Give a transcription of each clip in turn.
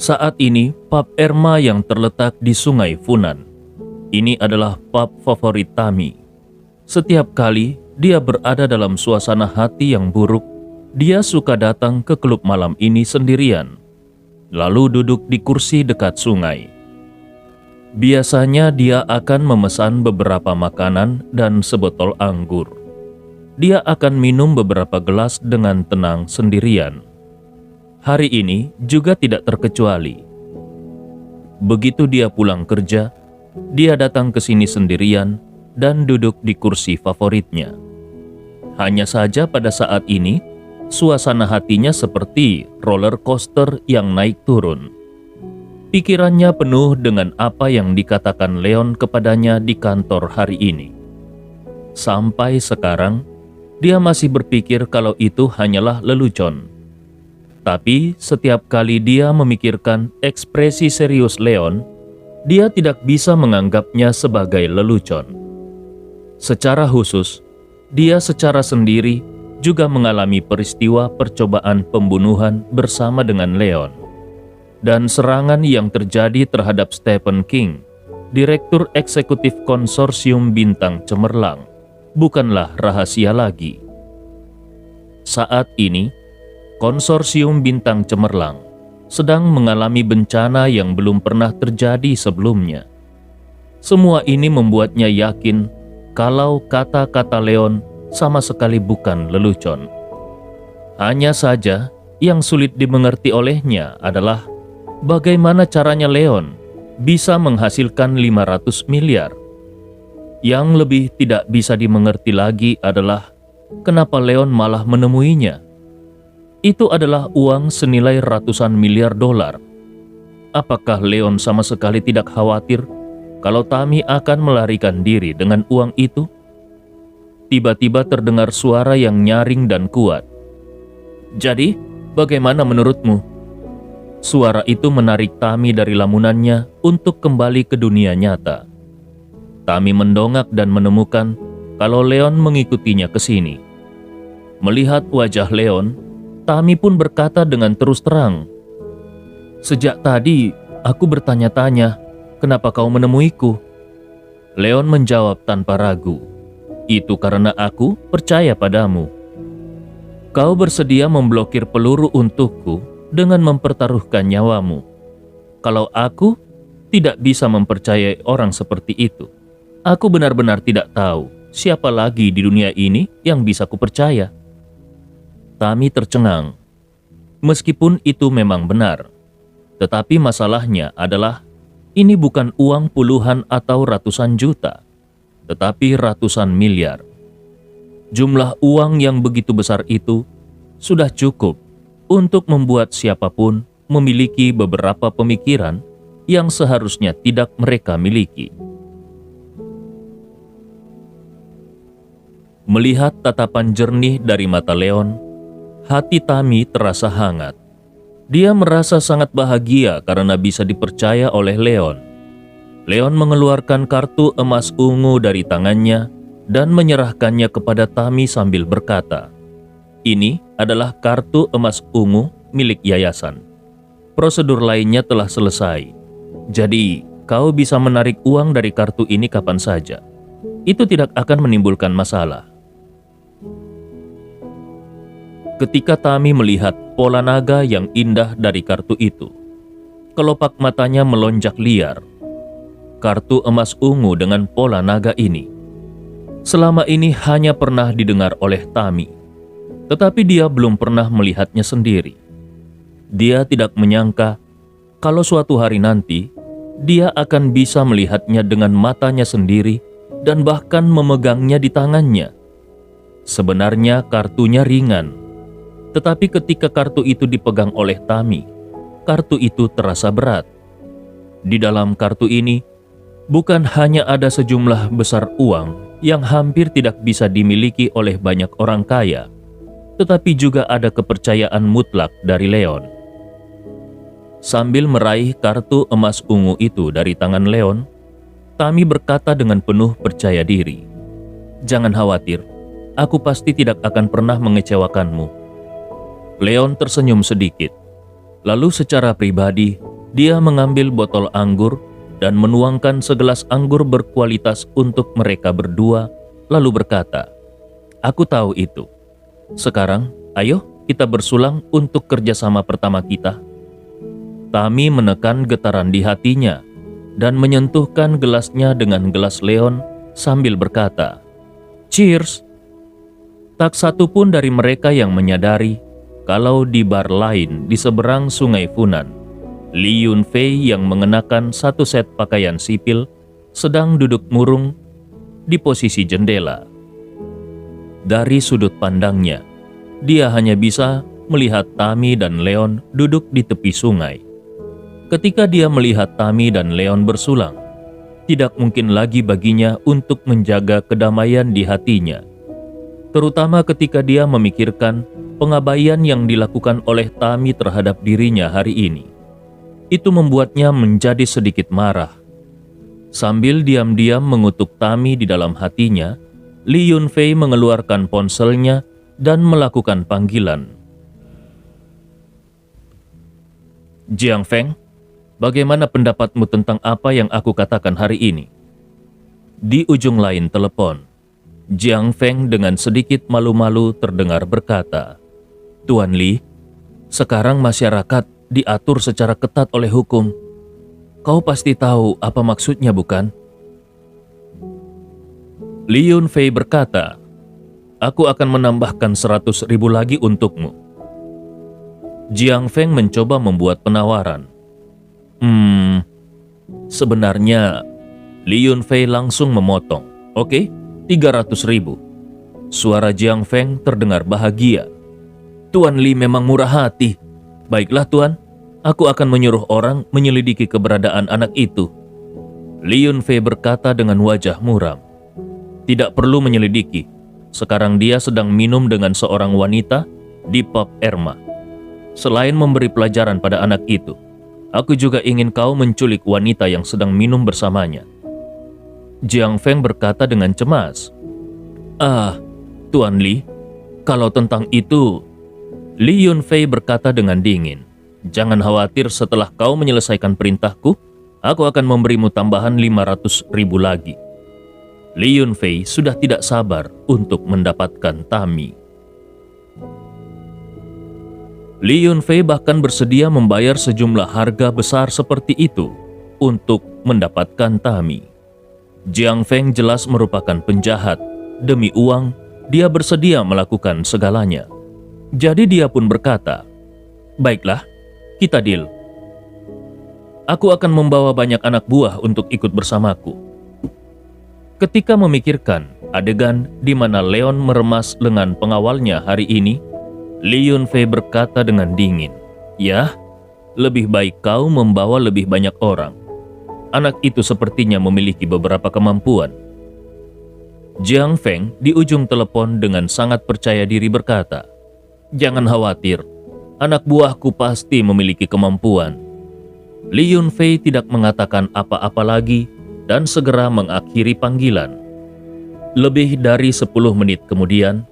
Saat ini, pub Erma yang terletak di Sungai Funan. Ini adalah pub favorit Tami. Setiap kali dia berada dalam suasana hati yang buruk, dia suka datang ke klub malam ini sendirian, lalu duduk di kursi dekat sungai. Biasanya dia akan memesan beberapa makanan dan sebotol anggur. Dia akan minum beberapa gelas dengan tenang sendirian. Hari ini juga tidak terkecuali. Begitu dia pulang kerja, dia datang ke sini sendirian dan duduk di kursi favoritnya. Hanya saja pada saat ini, suasana hatinya seperti roller coaster yang naik turun. Pikirannya penuh dengan apa yang dikatakan Leon kepadanya di kantor hari ini. Sampai sekarang, dia masih berpikir kalau itu hanyalah lelucon. Tapi setiap kali dia memikirkan ekspresi serius Leon, dia tidak bisa menganggapnya sebagai lelucon. Secara khusus, dia secara sendiri juga mengalami peristiwa percobaan pembunuhan bersama dengan Leon. Dan serangan yang terjadi terhadap Stephen King, Direktur Eksekutif Konsorsium Bintang Cemerlang, bukanlah rahasia lagi. Saat ini, Konsorsium Bintang Cemerlang sedang mengalami bencana yang belum pernah terjadi sebelumnya. Semua ini membuatnya yakin kalau kata-kata Leon sama sekali bukan lelucon. Hanya saja, yang sulit dimengerti olehnya adalah bagaimana caranya Leon bisa menghasilkan 500 miliar. Yang lebih tidak bisa dimengerti lagi adalah kenapa Leon malah menemuinya. Itu adalah uang senilai ratusan miliar dolar. Apakah Leon sama sekali tidak khawatir kalau Tami akan melarikan diri dengan uang itu? Tiba-tiba terdengar suara yang nyaring dan kuat. "Jadi, bagaimana menurutmu?" Suara itu menarik Tami dari lamunannya untuk kembali ke dunia nyata. Tami mendongak dan menemukan kalau Leon mengikutinya ke sini. Melihat wajah Leon, Tami pun berkata dengan terus terang, "Sejak tadi, aku bertanya-tanya, kenapa kau menemuiku?" Leon menjawab tanpa ragu, "Itu karena aku percaya padamu. Kau bersedia memblokir peluru untukku dengan mempertaruhkan nyawamu. Kalau aku tidak bisa mempercayai orang seperti itu, aku benar-benar tidak tahu siapa lagi di dunia ini yang bisa kupercaya." Tami tercengang. Meskipun itu memang benar, tetapi masalahnya adalah ini bukan uang puluhan atau ratusan juta, tetapi ratusan miliar. Jumlah uang yang begitu besar itu sudah cukup untuk membuat siapapun memiliki beberapa pemikiran yang seharusnya tidak mereka miliki. Melihat tatapan jernih dari mata Leon, hati Tami terasa hangat. Dia merasa sangat bahagia karena bisa dipercaya oleh Leon. Leon mengeluarkan kartu emas ungu dari tangannya dan menyerahkannya kepada Tami sambil berkata, "Ini adalah kartu emas ungu milik yayasan. Prosedur lainnya telah selesai. Jadi, kau bisa menarik uang dari kartu ini kapan saja. Itu tidak akan menimbulkan masalah." Ketika Tami melihat pola naga yang indah dari kartu itu, kelopak matanya melonjak liar. Kartu emas ungu dengan pola naga ini selama ini hanya pernah didengar oleh Tami, tetapi dia belum pernah melihatnya sendiri. Dia tidak menyangka kalau suatu hari nanti dia akan bisa melihatnya dengan matanya sendiri dan bahkan memegangnya di tangannya. Sebenarnya kartunya ringan, tetapi ketika kartu itu dipegang oleh Tami, kartu itu terasa berat. Di dalam kartu ini, bukan hanya ada sejumlah besar uang yang hampir tidak bisa dimiliki oleh banyak orang kaya, tetapi juga ada kepercayaan mutlak dari Leon. Sambil meraih kartu emas ungu itu dari tangan Leon, Tami berkata dengan penuh percaya diri, "Jangan khawatir, aku pasti tidak akan pernah mengecewakanmu." Leon tersenyum sedikit. Lalu secara pribadi, Dia mengambil botol anggur dan menuangkan segelas anggur berkualitas untuk mereka berdua, lalu berkata, "Aku tahu itu. Sekarang, ayo kita bersulang untuk kerjasama pertama kita." Tami menekan getaran di hatinya dan menyentuhkan gelasnya dengan gelas Leon sambil berkata, "Cheers!" Tak satu pun dari mereka yang menyadari kalau di bar lain di seberang sungai Funan, Li Yunfei yang mengenakan satu set pakaian sipil sedang duduk murung di posisi jendela. Dari sudut pandangnya, dia hanya bisa melihat Tami dan Leon duduk di tepi sungai. Ketika dia melihat Tami dan Leon bersulang, tidak mungkin lagi baginya untuk menjaga kedamaian di hatinya. Terutama ketika dia memikirkan pengabaian yang dilakukan oleh Tami terhadap dirinya hari ini. Itu membuatnya menjadi sedikit marah. Sambil diam-diam mengutuk Tami di dalam hatinya, Li Yunfei mengeluarkan ponselnya dan melakukan panggilan. "Jiang Feng, bagaimana pendapatmu tentang apa yang aku katakan hari ini?" Di ujung lain telepon, Jiang Feng dengan sedikit malu-malu terdengar berkata, "Tuan Li, sekarang masyarakat diatur secara ketat oleh hukum. Kau pasti tahu apa maksudnya, bukan?" Li Yunfei berkata, "Aku akan menambahkan 100.000 lagi untukmu." Jiang Feng mencoba membuat penawaran. Sebenarnya Li Yunfei langsung memotong. "Oke, 300.000. Suara Jiang Feng terdengar bahagia. "Tuan Li memang murah hati. Baiklah Tuan, aku akan menyuruh orang menyelidiki keberadaan anak itu." Li Yunfei berkata dengan wajah muram. "Tidak perlu menyelidiki. Sekarang dia sedang minum dengan seorang wanita di pub Erma. Selain memberi pelajaran pada anak itu, aku juga ingin kau menculik wanita yang sedang minum bersamanya." Jiang Feng berkata dengan cemas. Tuan Li, kalau tentang itu..." Li Yunfei berkata dengan dingin, "Jangan khawatir, setelah kau menyelesaikan perintahku, aku akan memberimu tambahan 500.000 lagi." Li Yunfei sudah tidak sabar untuk mendapatkan Tami. Li Yunfei bahkan bersedia membayar sejumlah harga besar seperti itu untuk mendapatkan Tami. Jiang Feng jelas merupakan penjahat. Demi uang, dia bersedia melakukan segalanya. Jadi dia pun berkata, "Baiklah, kita deal. Aku akan membawa banyak anak buah untuk ikut bersamaku." Ketika memikirkan adegan di mana Leon meremas lengan pengawalnya hari ini, Li Yunfei berkata dengan dingin, "Ya, lebih baik kau membawa lebih banyak orang. Anak itu sepertinya memiliki beberapa kemampuan." Jiang Feng di ujung telepon dengan sangat percaya diri berkata, "Jangan khawatir, anak buahku pasti memiliki kemampuan." Li Yunfei tidak mengatakan apa-apa lagi dan segera mengakhiri panggilan. Lebih dari 10 menit kemudian,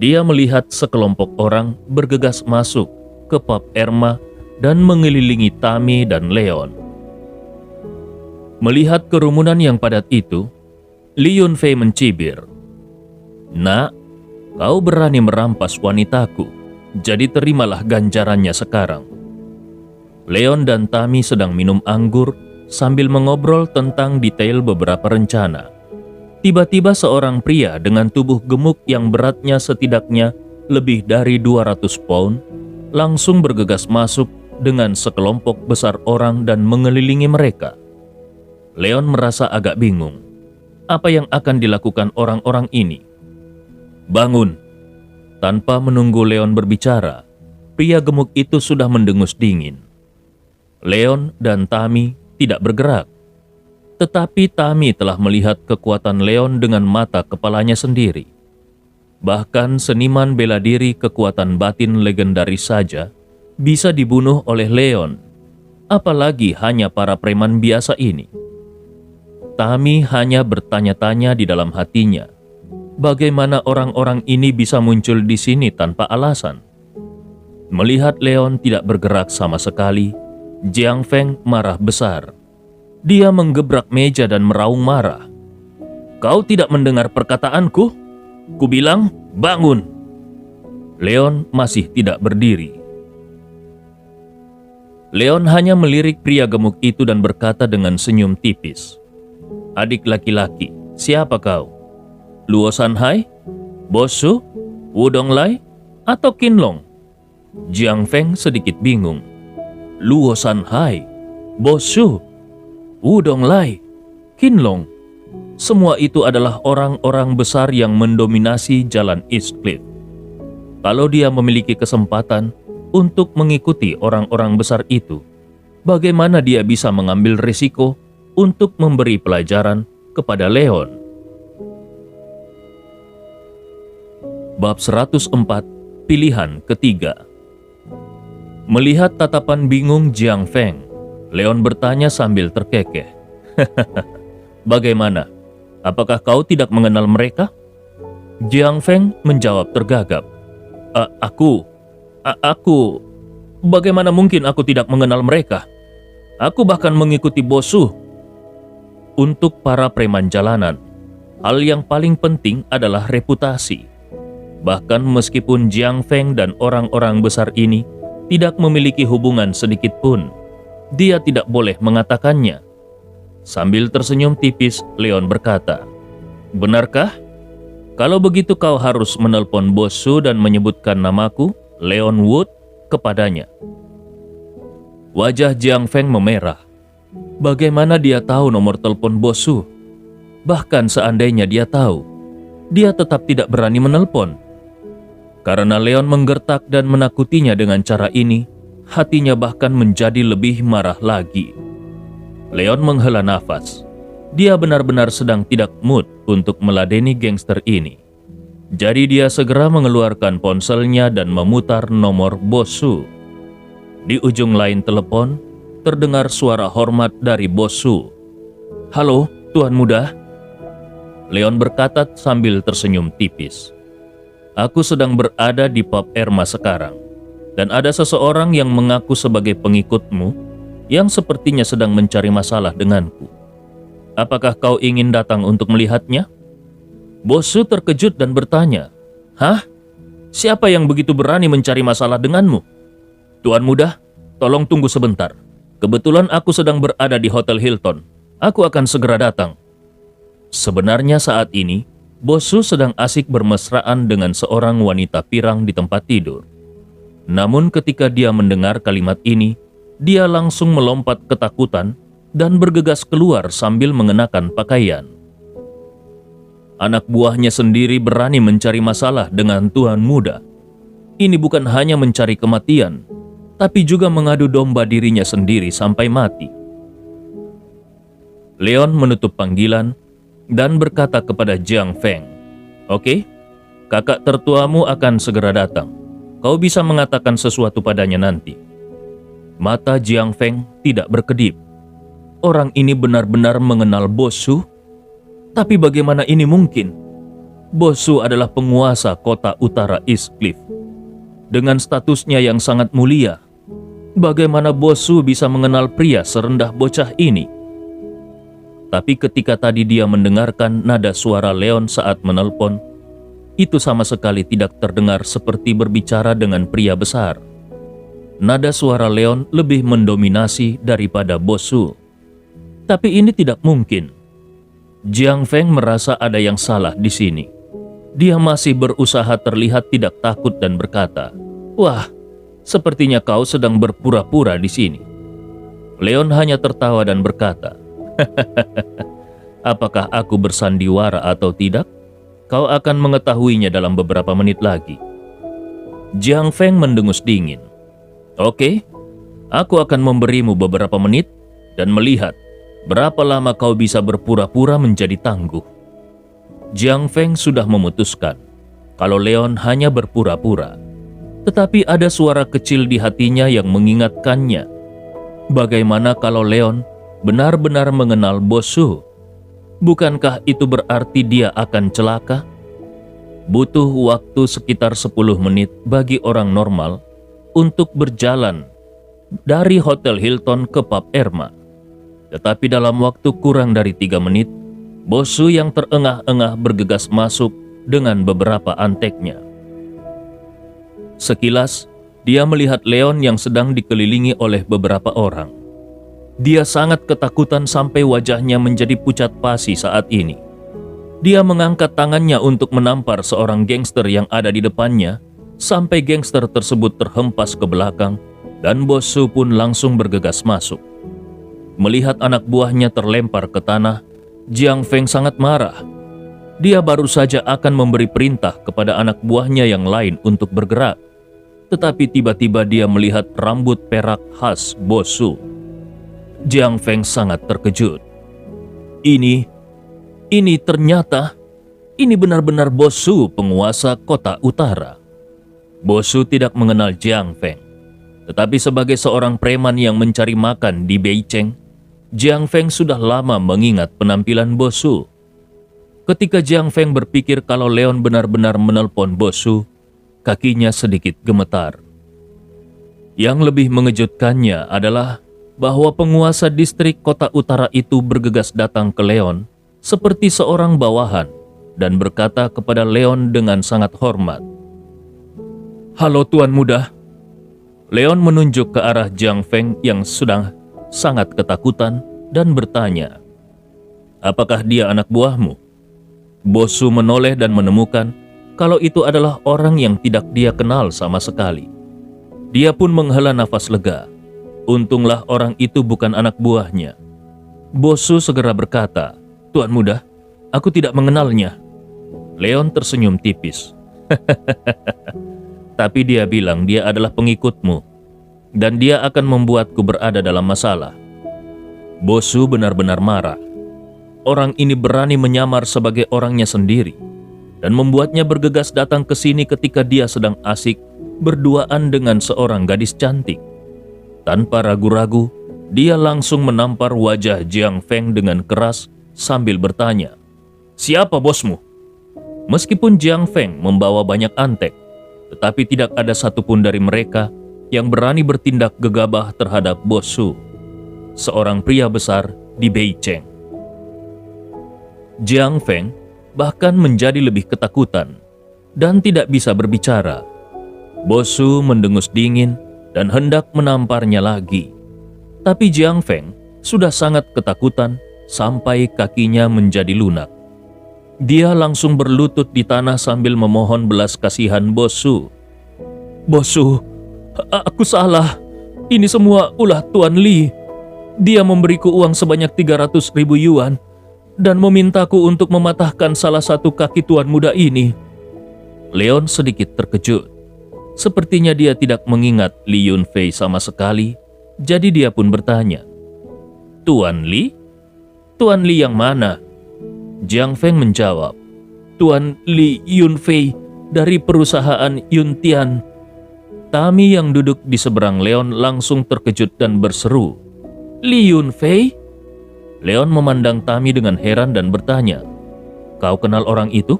dia melihat sekelompok orang bergegas masuk ke pub Erma dan mengelilingi Tami dan Leon. Melihat kerumunan yang padat itu, Li Yunfei mencibir, "Nak, kau berani merampas wanitaku, jadi terimalah ganjarannya sekarang." Leon dan Tami sedang minum anggur sambil mengobrol tentang detail beberapa rencana. Tiba-tiba seorang pria dengan tubuh gemuk yang beratnya setidaknya lebih dari 200 pound langsung bergegas masuk dengan sekelompok besar orang dan mengelilingi mereka. Leon merasa agak bingung. Apa yang akan dilakukan orang-orang ini? "Bangun!" Tanpa menunggu Leon berbicara, pria gemuk itu sudah mendengus dingin. Leon dan Tami tidak bergerak. Tetapi Tami telah melihat kekuatan Leon dengan mata kepalanya sendiri. Bahkan seniman bela diri kekuatan batin legendaris saja bisa dibunuh oleh Leon, apalagi hanya para preman biasa ini. Tami hanya bertanya-tanya di dalam hatinya, bagaimana orang-orang ini bisa muncul di sini tanpa alasan. Melihat Leon tidak bergerak sama sekali, Jiang Feng marah besar. Dia menggebrak meja dan meraung marah. "Kau tidak mendengar perkataanku? Kubilang, bangun!" Leon masih tidak berdiri. Leon hanya melirik pria gemuk itu dan berkata dengan senyum tipis, "Adik laki-laki, siapa kau? Luo Sanhai? Bosu? Wudong Lai? Atau Qinlong?" Jiang Feng sedikit bingung. Luo Sanhai, Bosu, Wudong Lai, Qinlong. Semua itu adalah orang-orang besar yang mendominasi jalan East Cliff. Kalau dia memiliki kesempatan untuk mengikuti orang-orang besar itu, bagaimana dia bisa mengambil risiko untuk memberi pelajaran kepada Leon? Bab 104, pilihan ketiga. Melihat tatapan bingung Jiang Feng, Leon bertanya sambil terkekeh, "Bagaimana? Apakah kau tidak mengenal mereka?" Jiang Feng menjawab tergagap, Aku, bagaimana mungkin aku tidak mengenal mereka? Aku bahkan mengikuti Bosu." Untuk para preman jalanan, hal yang paling penting adalah reputasi. Bahkan meskipun Jiang Feng dan orang-orang besar ini tidak memiliki hubungan sedikit pun, dia tidak boleh mengatakannya. Sambil tersenyum tipis, Leon berkata, "Benarkah? Kalau begitu kau harus menelpon Bosu dan menyebutkan namaku, Leon Wood, kepadanya." Wajah Jiang Feng memerah. Bagaimana dia tahu nomor telepon Bosu? Bahkan seandainya dia tahu, dia tetap tidak berani menelpon. Karena Leon menggertak dan menakutinya dengan cara ini, hatinya bahkan menjadi lebih marah lagi. Leon menghela nafas. Dia benar-benar sedang tidak mood untuk meladeni gangster ini. Jadi dia segera mengeluarkan ponselnya dan memutar nomor Bosu. Di ujung lain telepon, terdengar suara hormat dari Bosu. "Halo, Tuan Muda." Leon berkata sambil tersenyum tipis, "Aku sedang berada di pub Erma sekarang, dan ada seseorang yang mengaku sebagai pengikutmu yang sepertinya sedang mencari masalah denganku. Apakah kau ingin datang untuk melihatnya?" Bosu terkejut dan bertanya, "Hah? Siapa yang begitu berani mencari masalah denganmu?" "Tuan Muda, tolong tunggu sebentar. Kebetulan aku sedang berada di Hotel Hilton. Aku akan segera datang." Sebenarnya saat ini, Bosu sedang asik bermesraan dengan seorang wanita pirang di tempat tidur. Namun ketika dia mendengar kalimat ini, dia langsung melompat ketakutan dan bergegas keluar sambil mengenakan pakaian. Anak buahnya sendiri berani mencari masalah dengan Tuan Muda. Ini bukan hanya mencari kematian, tapi juga mengadu domba dirinya sendiri sampai mati. Leon menutup panggilan dan berkata kepada Jiang Feng, "Oke, kakak tertuamu akan segera datang. Kau bisa mengatakan sesuatu padanya nanti." Mata Jiang Feng tidak berkedip. Orang ini benar-benar mengenal Bosu? Tapi bagaimana ini mungkin? Bosu adalah penguasa kota utara East Cliff. Dengan statusnya yang sangat mulia, bagaimana Bosu bisa mengenal pria serendah bocah ini? Tapi ketika tadi dia mendengarkan nada suara Leon saat menelpon, itu sama sekali tidak terdengar seperti berbicara dengan pria besar. Nada suara Leon lebih mendominasi daripada Bosu. Tapi ini tidak mungkin. Jiang Feng merasa ada yang salah di sini. Dia masih berusaha terlihat tidak takut dan berkata, "Wah, sepertinya kau sedang berpura-pura di sini." Leon hanya tertawa dan berkata, "Apakah aku bersandiwara atau tidak? Kau akan mengetahuinya dalam beberapa menit lagi." Jiang Feng mendengus dingin. "Oke, aku akan memberimu beberapa menit dan melihat berapa lama kau bisa berpura-pura menjadi tangguh." Jiang Feng sudah memutuskan kalau Leon hanya berpura-pura. Tetapi ada suara kecil di hatinya yang mengingatkannya, bagaimana kalau Leon benar-benar mengenal Bosu? Bukankah itu berarti dia akan celaka? Butuh waktu sekitar 10 menit bagi orang normal untuk berjalan dari Hotel Hilton ke pub Erma. Tetapi dalam waktu kurang dari 3 menit, Bosu yang terengah-engah bergegas masuk dengan beberapa anteknya. Sekilas, dia melihat Leon yang sedang dikelilingi oleh beberapa orang. Dia sangat ketakutan sampai wajahnya menjadi pucat pasi saat ini. Dia mengangkat tangannya untuk menampar seorang gangster yang ada di depannya, sampai gangster tersebut terhempas ke belakang, dan Bosu pun langsung bergegas masuk. Melihat anak buahnya terlempar ke tanah, Jiang Feng sangat marah. Dia baru saja akan memberi perintah kepada anak buahnya yang lain untuk bergerak. Tetapi tiba-tiba dia melihat rambut perak khas Bosu. Jiang Feng sangat terkejut. Ini ternyata, ini benar-benar Bosu, penguasa kota utara. Bosu tidak mengenal Jiang Feng. Tetapi sebagai seorang preman yang mencari makan di Beicheng, Jiang Feng sudah lama mengingat penampilan Bosu. Ketika Jiang Feng berpikir kalau Leon benar-benar menelpon Bosu, kakinya sedikit gemetar. Yang lebih mengejutkannya adalah bahwa penguasa distrik kota utara itu bergegas datang ke Leon seperti seorang bawahan dan berkata kepada Leon dengan sangat hormat, "Halo Tuan Muda." Leon menunjuk ke arah Jiang Feng yang sudah sangat ketakutan dan bertanya, "Apakah dia anak buahmu?" Bosu menoleh dan menemukan kalau itu adalah orang yang tidak dia kenal sama sekali. Dia pun menghela nafas lega. Untunglah orang itu bukan anak buahnya. Bosu segera berkata, "Tuan Muda, aku tidak mengenalnya." Leon tersenyum tipis. "Tapi dia bilang dia adalah pengikutmu, dan dia akan membuatku berada dalam masalah." Bosu benar-benar marah. Orang ini berani menyamar sebagai orangnya sendiri dan membuatnya bergegas datang ke sini ketika dia sedang asik berduaan dengan seorang gadis cantik. Tanpa ragu-ragu, dia langsung menampar wajah Jiang Feng dengan keras sambil bertanya, "Siapa bosmu?" Meskipun Jiang Feng membawa banyak antek, tetapi tidak ada satupun dari mereka yang berani bertindak gegabah terhadap Bosu, seorang pria besar di Beicheng. Jiang Feng bahkan menjadi lebih ketakutan dan tidak bisa berbicara. Bosu mendengus dingin dan hendak menamparnya lagi. Tapi Jiang Feng sudah sangat ketakutan sampai kakinya menjadi lunak. Dia langsung berlutut di tanah sambil memohon belas kasihan Bosu. "Bosu, aku salah. Ini semua ulah Tuan Li. Dia memberiku uang sebanyak 300.000 yuan dan memintaku untuk mematahkan salah satu kaki Tuan Muda ini." Leon sedikit terkejut. Sepertinya dia tidak mengingat Li Yunfei sama sekali, jadi dia pun bertanya, "Tuan Li? Tuan Li yang mana?" Jiang Feng menjawab, "Tuan Li Yunfei dari perusahaan Yuntian." Tami yang duduk di seberang Leon langsung terkejut dan berseru, "Li Yunfei?" Leon memandang Tami dengan heran dan bertanya, "Kau kenal orang itu?"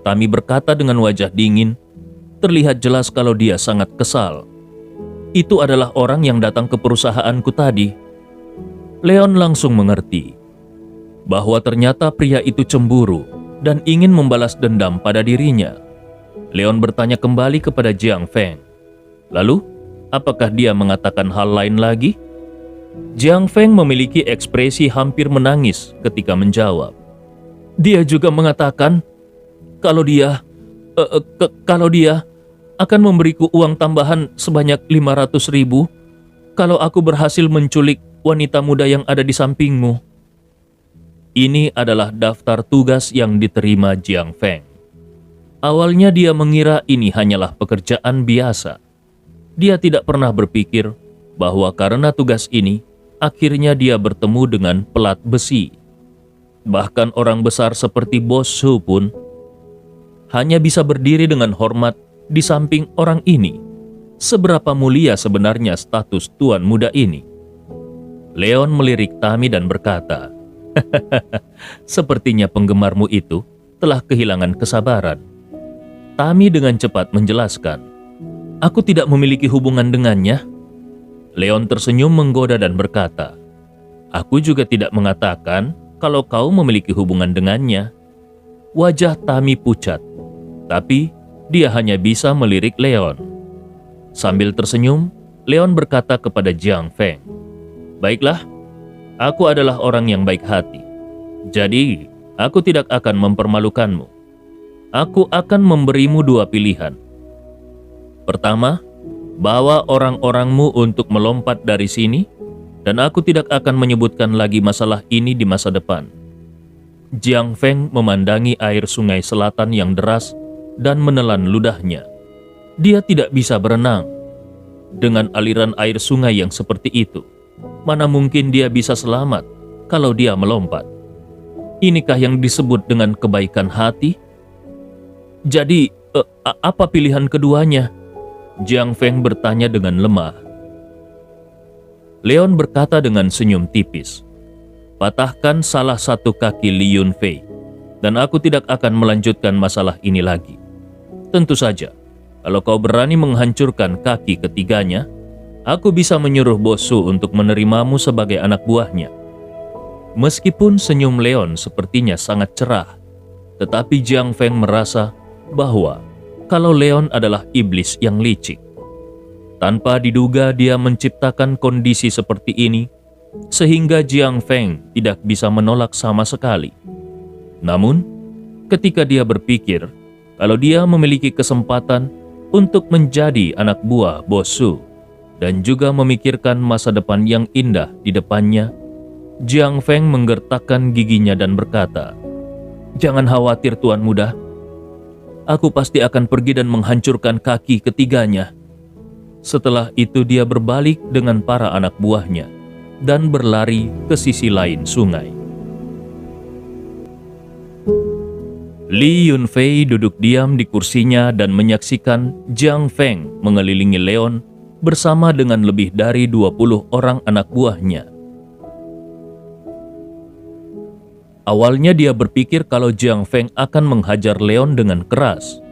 Tami berkata dengan wajah dingin, terlihat jelas kalau dia sangat kesal. "Itu adalah orang yang datang ke perusahaanku tadi." Leon langsung mengerti bahwa ternyata pria itu cemburu dan ingin membalas dendam pada dirinya. Leon bertanya kembali kepada Jiang Feng, "Lalu, apakah dia mengatakan hal lain lagi?" Jiang Feng memiliki ekspresi hampir menangis ketika menjawab. Dia juga mengatakan kalau dia akan memberiku uang tambahan sebanyak 500.000 kalau aku berhasil menculik wanita muda yang ada di sampingmu. Ini adalah daftar tugas yang diterima Jiang Feng. Awalnya dia mengira ini hanyalah pekerjaan biasa. Dia tidak pernah berpikir bahwa karena tugas ini, akhirnya dia bertemu dengan pelat besi. Bahkan orang besar seperti Bosu pun hanya bisa berdiri dengan hormat di samping orang ini. Seberapa mulia sebenarnya status Tuan Muda ini? Leon melirik Tami dan berkata, "Sepertinya penggemarmu itu telah kehilangan kesabaran." Tami dengan cepat menjelaskan, "Aku tidak memiliki hubungan dengannya." Leon tersenyum menggoda dan berkata, "Aku juga tidak mengatakan kalau kau memiliki hubungan dengannya." Wajah Tami pucat, tapi dia hanya bisa melirik Leon. Sambil tersenyum, Leon berkata kepada Jiang Feng, "Baiklah, aku adalah orang yang baik hati. Jadi, aku tidak akan mempermalukanmu. Aku akan memberimu dua pilihan. Pertama, bawa orang-orangmu untuk melompat dari sini, dan aku tidak akan menyebutkan lagi masalah ini di masa depan." Jiang Feng memandangi air sungai selatan yang deras dan menelan ludahnya. Dia tidak bisa berenang. Dengan aliran air sungai yang seperti itu, mana mungkin dia bisa selamat kalau dia melompat? Inikah yang disebut dengan kebaikan hati? Jadi, apa pilihan keduanya? Jiang Feng bertanya dengan lemah. Leon berkata dengan senyum tipis, "Patahkan salah satu kaki Li Yunfei, dan aku tidak akan melanjutkan masalah ini lagi. Tentu saja, kalau kau berani menghancurkan kaki ketiganya, aku bisa menyuruh Bosu untuk menerimamu sebagai anak buahnya." Meskipun senyum Leon sepertinya sangat cerah, tetapi Jiang Feng merasa bahwa kalau Leon adalah iblis yang licik. Tanpa diduga dia menciptakan kondisi seperti ini, sehingga Jiang Feng tidak bisa menolak sama sekali. Namun, ketika dia berpikir kalau dia memiliki kesempatan untuk menjadi anak buah Bosu dan juga memikirkan masa depan yang indah di depannya, Jiang Feng menggertakkan giginya dan berkata, "Jangan khawatir Tuan Muda. Aku pasti akan pergi dan menghancurkan kaki ketiganya." Setelah itu dia berbalik dengan para anak buahnya dan berlari ke sisi lain sungai. Li Yunfei duduk diam di kursinya dan menyaksikan Jiang Feng mengelilingi Leon bersama dengan lebih dari 20 orang anak buahnya. Awalnya dia berpikir kalau Jiang Feng akan menghajar Leon dengan keras.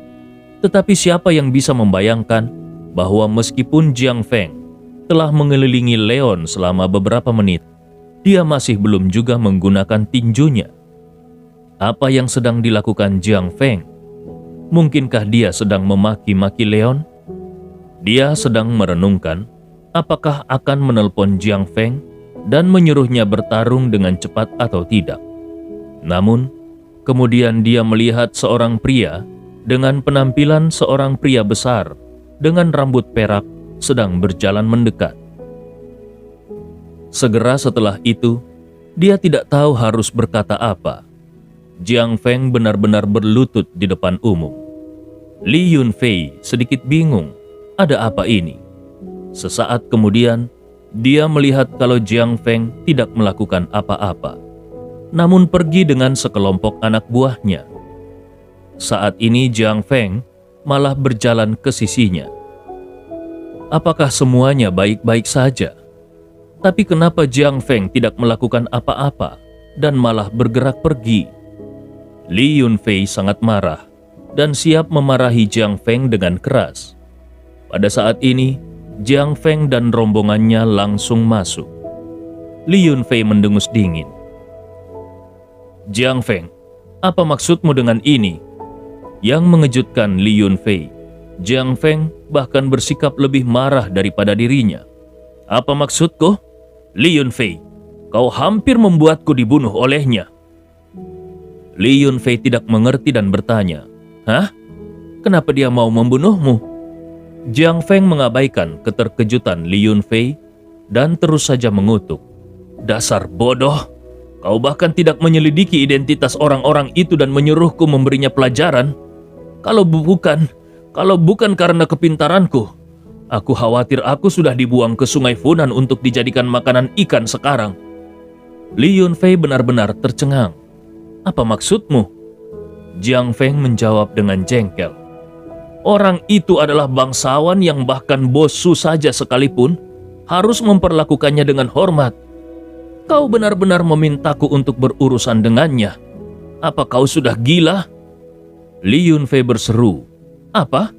Tetapi siapa yang bisa membayangkan bahwa meskipun Jiang Feng telah mengelilingi Leon selama beberapa menit, dia masih belum juga menggunakan tinjunya. Apa yang sedang dilakukan Jiang Feng? Mungkinkah dia sedang memaki-maki Leon? Dia sedang merenungkan apakah akan menelpon Jiang Feng dan menyuruhnya bertarung dengan cepat atau tidak. Namun, kemudian dia melihat seorang pria dengan penampilan seorang pria besar dengan rambut perak sedang berjalan mendekat. Segera setelah itu, dia tidak tahu harus berkata apa. Jiang Feng benar-benar berlutut di depan umum. Li Yunfei sedikit bingung, ada apa ini? Sesaat kemudian, dia melihat kalau Jiang Feng tidak melakukan apa-apa, namun pergi dengan sekelompok anak buahnya. Saat ini Jiang Feng malah berjalan ke sisinya. Apakah semuanya baik-baik saja? Tapi kenapa Jiang Feng tidak melakukan apa-apa dan malah bergerak pergi? Li Yunfei sangat marah dan siap memarahi Jiang Feng dengan keras. Pada saat ini, Jiang Feng dan rombongannya langsung masuk. Li Yunfei mendengus dingin. "Jiang Feng, apa maksudmu dengan ini?" Yang mengejutkan Li Yunfei, Jiang Feng bahkan bersikap lebih marah daripada dirinya. "Apa maksudku? Li Yunfei, kau hampir membuatku dibunuh olehnya." Li Yunfei tidak mengerti dan bertanya, "Hah? Kenapa dia mau membunuhmu?" Jiang Feng mengabaikan keterkejutan Li Yunfei dan terus saja mengutuk, "Dasar bodoh! Kau bahkan tidak menyelidiki identitas orang-orang itu dan menyuruhku memberinya pelajaran. Kalau bukan karena kepintaranku, aku khawatir aku sudah dibuang ke sungai Funan untuk dijadikan makanan ikan sekarang." Li Yunfei benar-benar tercengang. "Apa maksudmu?" Jiang Feng menjawab dengan jengkel. "Orang itu adalah bangsawan yang bahkan Bosu saja sekalipun harus memperlakukannya dengan hormat. Kau benar-benar memintaku untuk berurusan dengannya. Apa kau sudah gila?" Li Yunfei berseru, "Apa?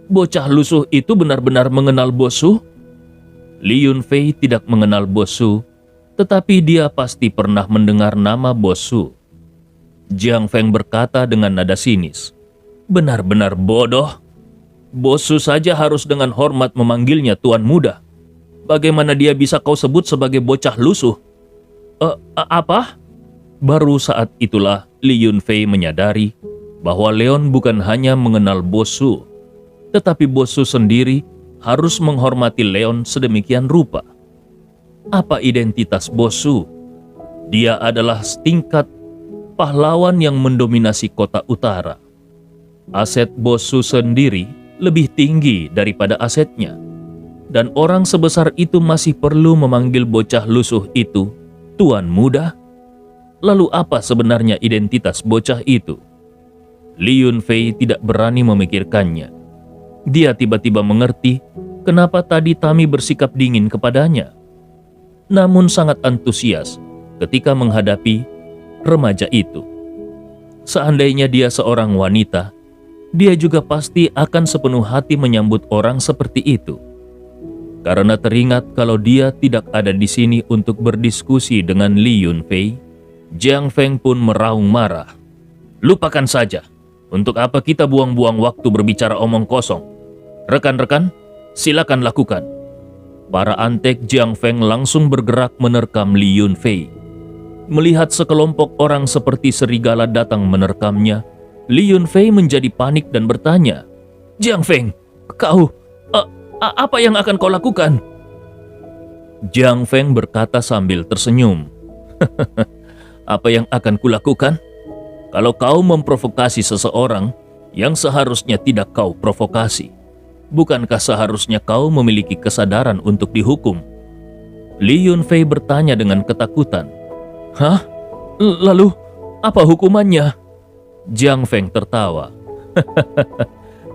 Bocah lusuh itu benar-benar mengenal Bosu?" Li Yunfei tidak mengenal Bosu, tetapi dia pasti pernah mendengar nama Bosu. Jiang Feng berkata dengan nada sinis, "Benar-benar bodoh. Bosu saja harus dengan hormat memanggilnya Tuan Muda. Bagaimana dia bisa kau sebut sebagai bocah lusuh?" Apa? Baru saat itulah Li Yunfei menyadari bahwa Leon bukan hanya mengenal Bosu, tetapi Bosu sendiri harus menghormati Leon sedemikian rupa. Apa identitas Bosu? Dia adalah setingkat pahlawan yang mendominasi kota utara. Aset Bosu sendiri lebih tinggi daripada asetnya. Dan orang sebesar itu masih perlu memanggil bocah lusuh itu Tuan Muda? Lalu apa sebenarnya identitas bocah itu? Li Yunfei tidak berani memikirkannya. Dia tiba-tiba mengerti kenapa tadi Tami bersikap dingin kepadanya. Namun sangat antusias ketika menghadapi remaja itu. Seandainya dia seorang wanita, dia juga pasti akan sepenuh hati menyambut orang seperti itu. Karena teringat kalau dia tidak ada di sini untuk berdiskusi dengan Li Yunfei, Jiang Feng pun meraung marah. "Lupakan saja. Untuk apa kita buang-buang waktu berbicara omong kosong? Rekan-rekan, silakan lakukan." Para antek Jiang Feng langsung bergerak menerkam Li Yunfei. Melihat sekelompok orang seperti serigala datang menerkamnya, Li Yunfei menjadi panik dan bertanya, "Jiang Feng, kau... apa yang akan kau lakukan?" Jiang Feng berkata sambil tersenyum, "Apa yang akan kulakukan? Kalau kau memprovokasi seseorang yang seharusnya tidak kau provokasi, bukankah seharusnya kau memiliki kesadaran untuk dihukum?" Li Yunfei bertanya dengan ketakutan. "Hah? Lalu apa hukumannya?" Jiang Feng tertawa.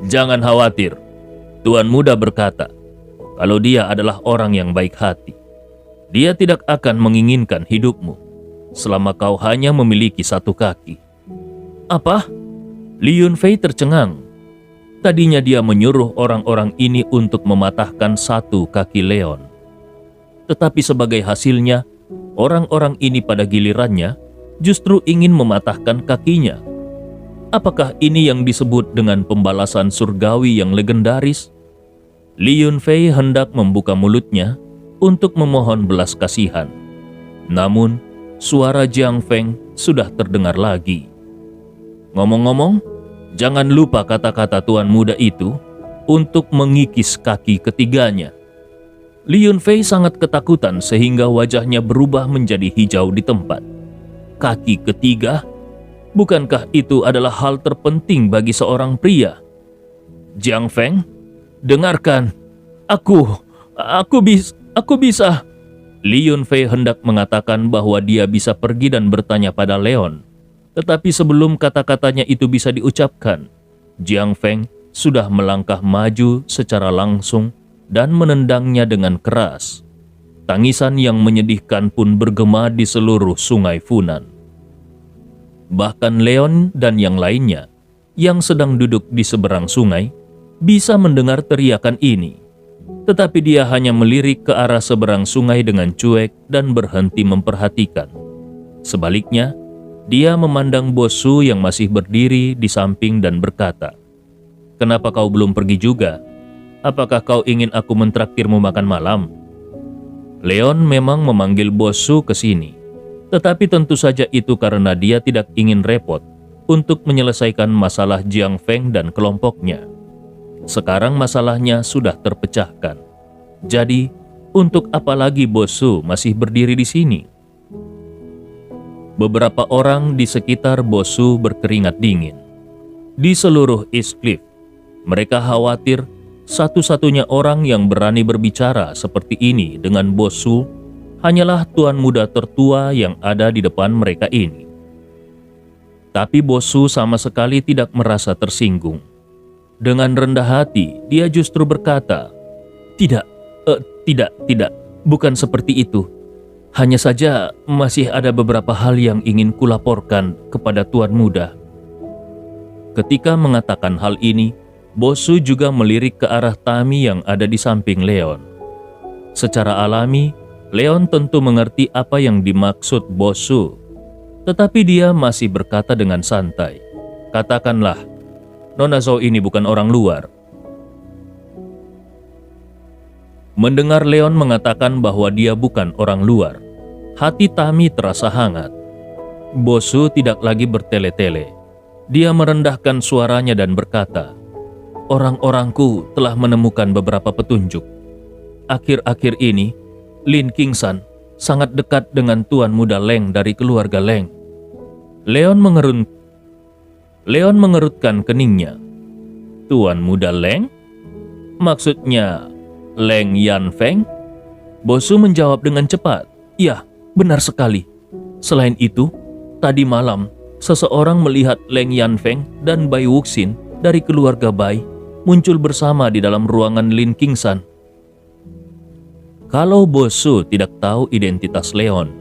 "Jangan khawatir. Tuan Muda berkata, kalau dia adalah orang yang baik hati, dia tidak akan menginginkan hidupmu selama kau hanya memiliki satu kaki." "Apa?" Li Yunfei tercengang. Tadinya dia menyuruh orang-orang ini untuk mematahkan satu kaki Leon. Tetapi sebagai hasilnya, orang-orang ini pada gilirannya justru ingin mematahkan kakinya. Apakah ini yang disebut dengan pembalasan surgawi yang legendaris? Li Yunfei hendak membuka mulutnya untuk memohon belas kasihan. Namun, suara Jiang Feng sudah terdengar lagi. "Ngomong-ngomong, jangan lupa kata-kata Tuan Muda itu untuk mengikis kaki ketiganya." Li Yunfei sangat ketakutan sehingga wajahnya berubah menjadi hijau di tempat. Kaki ketiga? Bukankah itu adalah hal terpenting bagi seorang pria? "Jiang Feng, dengarkan. Aku bisa." Li Yunfei hendak mengatakan bahwa dia bisa pergi dan bertanya pada Leon. Tetapi sebelum kata-katanya itu bisa diucapkan, Jiang Feng sudah melangkah maju secara langsung dan menendangnya dengan keras. Tangisan yang menyedihkan pun bergema di seluruh sungai Funan. Bahkan Leon dan yang lainnya yang sedang duduk di seberang sungai bisa mendengar teriakan ini. Tetapi dia hanya melirik ke arah seberang sungai dengan cuek dan berhenti memperhatikan. Sebaliknya, dia memandang Bosu yang masih berdiri di samping dan berkata, "Kenapa kau belum pergi juga? Apakah kau ingin aku mentraktirmu makan malam?" Leon memang memanggil Bosu ke sini. Tetapi tentu saja itu karena dia tidak ingin repot untuk menyelesaikan masalah Jiang Feng dan kelompoknya. Sekarang masalahnya sudah terpecahkan. Jadi, untuk apa lagi Bosu masih berdiri di sini? Beberapa orang di sekitar Bosu berkeringat dingin. Di seluruh East Cliff, mereka khawatir satu-satunya orang yang berani berbicara seperti ini dengan Bosu hanyalah Tuan Muda tertua yang ada di depan mereka ini. Tapi Bosu sama sekali tidak merasa tersinggung. Dengan rendah hati, dia justru berkata, Tidak, bukan seperti itu. Hanya saja masih ada beberapa hal yang ingin kulaporkan kepada Tuan Muda." Ketika mengatakan hal ini, Bosu juga melirik ke arah Tami yang ada di samping Leon. Secara alami, Leon tentu mengerti apa yang dimaksud Bosu, tetapi dia masih berkata dengan santai, "Katakanlah, Nona Zhou ini bukan orang luar." Mendengar Leon mengatakan bahwa dia bukan orang luar, hati Tami terasa hangat. Bosu tidak lagi bertele-tele. Dia merendahkan suaranya dan berkata, "Orang-orangku telah menemukan beberapa petunjuk. Akhir-akhir ini, Lin Qingsan sangat dekat dengan Tuan Muda Leng dari keluarga Leng." Leon mengerutkan keningnya. "Tuan Muda Leng? Maksudnya Leng Yanfeng?" Bosu menjawab dengan cepat, "Ya, benar sekali. Selain itu, tadi malam seseorang melihat Leng Yanfeng dan Bai Wuxin dari keluarga Bai muncul bersama di dalam ruangan Lin Qingsan." Kalau Bosu tidak tahu identitas Leon,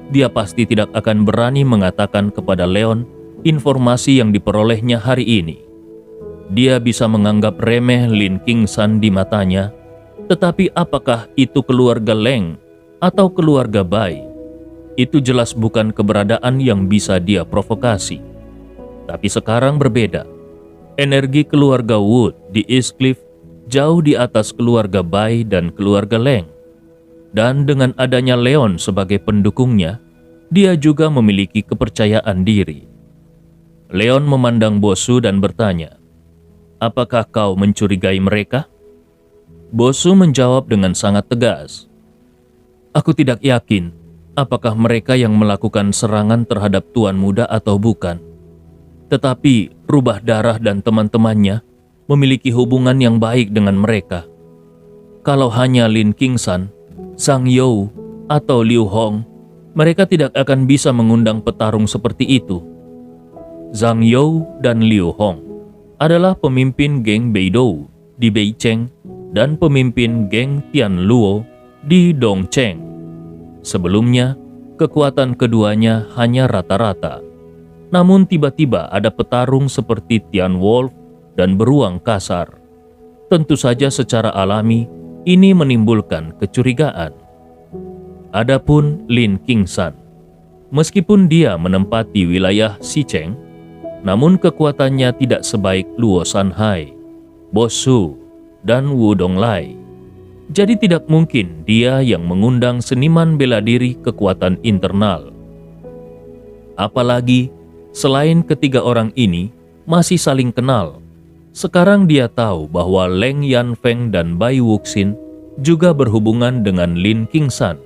dia pasti tidak akan berani mengatakan kepada Leon informasi yang diperolehnya hari ini. Dia bisa menganggap remeh Lin Qingsan di matanya, tetapi apakah itu keluarga Leng atau keluarga Bai? Itu jelas bukan keberadaan yang bisa dia provokasi. Tapi sekarang berbeda. Energi keluarga Wood di East Cliff jauh di atas keluarga Bai dan keluarga Leng. Dan dengan adanya Leon sebagai pendukungnya, dia juga memiliki kepercayaan diri. Leon memandang Bosu dan bertanya, "Apakah kau mencurigai mereka?" Bosu menjawab dengan sangat tegas, "Aku tidak yakin apakah mereka yang melakukan serangan terhadap Tuan Muda atau bukan. Tetapi Rubah Darah dan teman-temannya memiliki hubungan yang baik dengan mereka. Kalau hanya Lin Qingsan, Zhang You, atau Liu Hong, mereka tidak akan bisa mengundang petarung seperti itu." Zhang You dan Liu Hong adalah pemimpin geng Beidou di Beicheng dan pemimpin geng Tianluo di Dongcheng. Sebelumnya, kekuatan keduanya hanya rata-rata. Namun tiba-tiba ada petarung seperti Tian Wolf dan beruang kasar. Tentu saja secara alami, ini menimbulkan kecurigaan. Adapun Lin Qingsan, meskipun dia menempati wilayah Xicheng, namun kekuatannya tidak sebaik Luo Sanhai, Bosu, dan Wu Donglai. Jadi tidak mungkin dia yang mengundang seniman bela diri kekuatan internal. Apalagi, selain ketiga orang ini masih saling kenal, sekarang dia tahu bahwa Leng Yanfeng dan Bai Wuxin juga berhubungan dengan Lin Qingsan.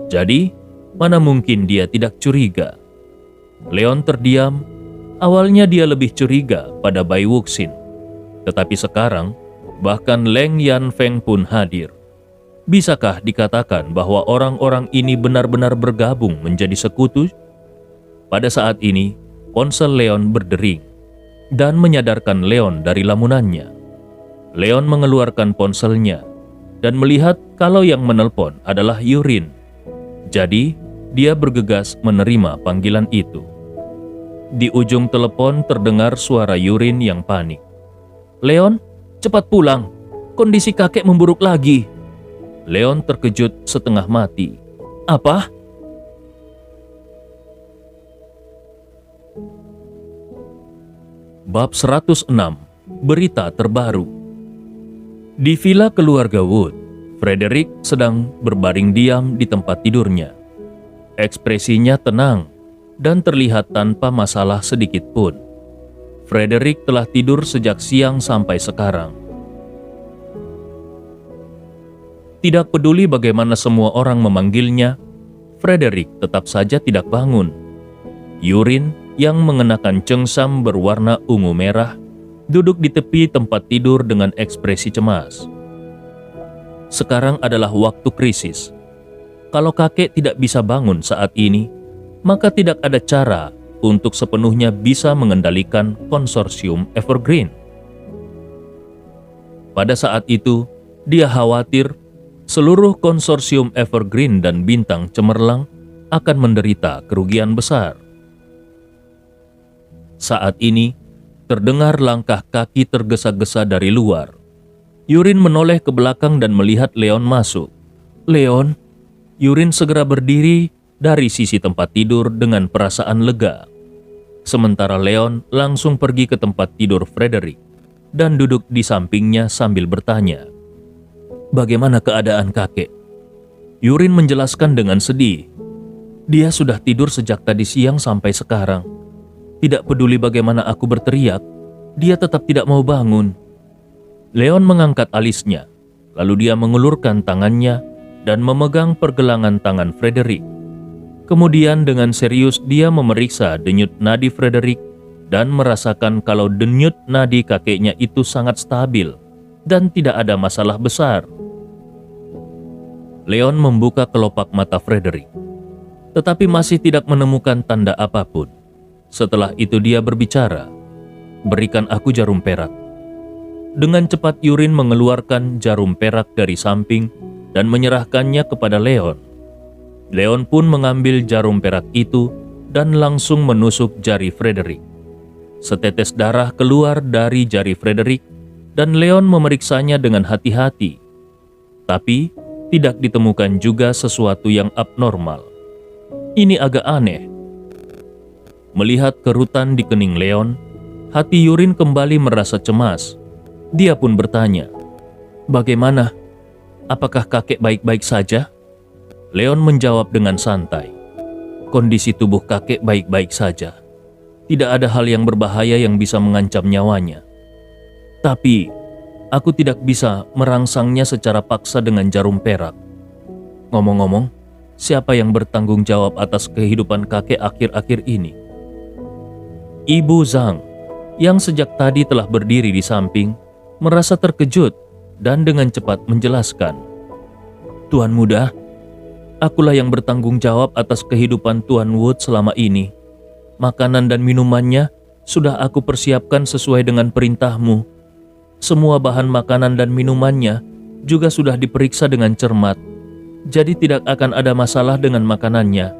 Jadi, mana mungkin dia tidak curiga? Leon terdiam. Awalnya dia lebih curiga pada Bai Wuxin. Tetapi sekarang, bahkan Leng Yanfeng pun hadir. Bisakah dikatakan bahwa orang-orang ini benar-benar bergabung menjadi sekutu? Pada saat ini, ponsel Leon berdering dan menyadarkan Leon dari lamunannya. Leon mengeluarkan ponselnya dan melihat kalau yang menelpon adalah Yurin. Jadi, dia bergegas menerima panggilan itu. Di ujung telepon terdengar suara Yurin yang panik. "Leon, cepat pulang. Kondisi kakek memburuk lagi." Leon terkejut setengah mati. "Apa?" Bab 106, berita terbaru. Di villa keluarga Wood, Frederick sedang berbaring diam di tempat tidurnya. Ekspresinya tenang dan terlihat tanpa masalah sedikit pun. Frederick telah tidur sejak siang sampai sekarang. Tidak peduli bagaimana semua orang memanggilnya, Frederick tetap saja tidak bangun. Yurin yang mengenakan cengsam berwarna ungu merah duduk di tepi tempat tidur dengan ekspresi cemas. Sekarang adalah waktu krisis. Kalau kakek tidak bisa bangun saat ini, maka tidak ada cara untuk sepenuhnya bisa mengendalikan konsorsium Evergreen. Pada saat itu, dia khawatir seluruh konsorsium Evergreen dan Bintang Cemerlang akan menderita kerugian besar. Saat ini, terdengar langkah kaki tergesa-gesa dari luar. Yurin menoleh ke belakang dan melihat Leon masuk. Leon, Yurin segera berdiri dari sisi tempat tidur dengan perasaan lega. Sementara Leon langsung pergi ke tempat tidur Frederick dan duduk di sampingnya sambil bertanya, "Bagaimana keadaan kakek?" Yurin menjelaskan dengan sedih, "Dia sudah tidur sejak tadi siang sampai sekarang. Tidak peduli bagaimana aku berteriak, dia tetap tidak mau bangun." Leon mengangkat alisnya, lalu dia mengulurkan tangannya dan memegang pergelangan tangan Frederick. Kemudian dengan serius dia memeriksa denyut nadi Frederick dan merasakan kalau denyut nadi kakeknya itu sangat stabil dan tidak ada masalah besar. Leon membuka kelopak mata Frederick, tetapi masih tidak menemukan tanda apapun. Setelah itu dia berbicara, "Berikan aku jarum perak." Dengan cepat Yurin mengeluarkan jarum perak dari samping dan menyerahkannya kepada Leon. Leon pun mengambil jarum perak itu dan langsung menusuk jari Frederick. Setetes darah keluar dari jari Frederick dan Leon memeriksanya dengan hati-hati. Tapi tidak ditemukan juga sesuatu yang abnormal. Ini agak aneh. Melihat kerutan di kening Leon, hati Yurin kembali merasa cemas. Dia pun bertanya, "Bagaimana? Apakah kakek baik-baik saja?" Leon menjawab dengan santai, "Kondisi tubuh kakek baik-baik saja. Tidak ada hal yang berbahaya yang bisa mengancam nyawanya. Tapi, aku tidak bisa merangsangnya secara paksa dengan jarum perak. Ngomong-ngomong, siapa yang bertanggung jawab atas kehidupan kakek akhir-akhir ini?" Ibu Zhang, yang sejak tadi telah berdiri di samping, merasa terkejut dan dengan cepat menjelaskan, "Tuan muda, akulah yang bertanggung jawab atas kehidupan Tuan Wood selama ini. Makanan dan minumannya sudah aku persiapkan sesuai dengan perintahmu. Semua bahan makanan dan minumannya juga sudah diperiksa dengan cermat, jadi tidak akan ada masalah dengan makanannya."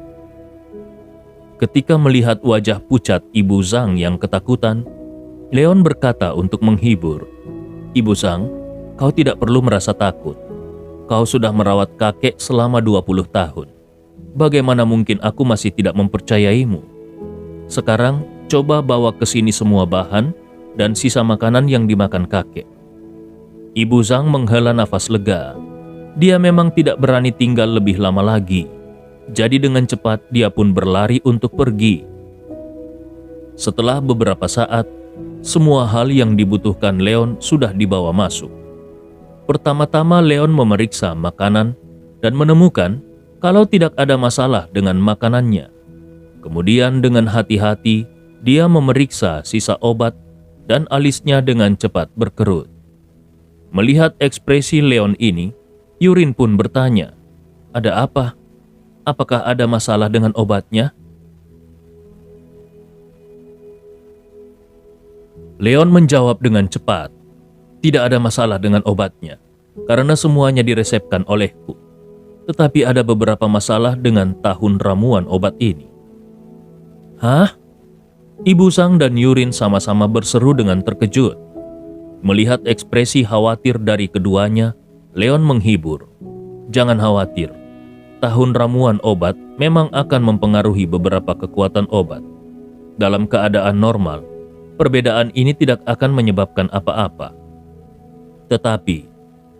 Ketika melihat wajah pucat Ibu Zhang yang ketakutan, Leon berkata untuk menghibur, "Ibu Zhang, kau tidak perlu merasa takut. Kau sudah merawat kakek selama 20 tahun. Bagaimana mungkin aku masih tidak mempercayaimu? Sekarang, coba bawa ke sini semua bahan dan sisa makanan yang dimakan kakek." Ibu Zhang menghela nafas lega. Dia memang tidak berani tinggal lebih lama lagi. Jadi dengan cepat dia pun berlari untuk pergi. Setelah beberapa saat, semua hal yang dibutuhkan Leon sudah dibawa masuk. Pertama-tama Leon memeriksa makanan dan menemukan kalau tidak ada masalah dengan makanannya. Kemudian dengan hati-hati dia memeriksa sisa obat dan alisnya dengan cepat berkerut. Melihat ekspresi Leon ini, Yurin pun bertanya, "Ada apa? Apakah ada masalah dengan obatnya?" Leon menjawab dengan cepat, "Tidak ada masalah dengan obatnya, karena semuanya diresepkan olehku. Tetapi ada beberapa masalah dengan tahun ramuan obat ini." "Hah?" Ibu Zhang dan Yurin sama-sama berseru dengan terkejut. Melihat ekspresi khawatir dari keduanya, Leon menghibur, "Jangan khawatir. Tahun ramuan obat memang akan mempengaruhi beberapa kekuatan obat. Dalam keadaan normal, perbedaan ini tidak akan menyebabkan apa-apa. Tetapi,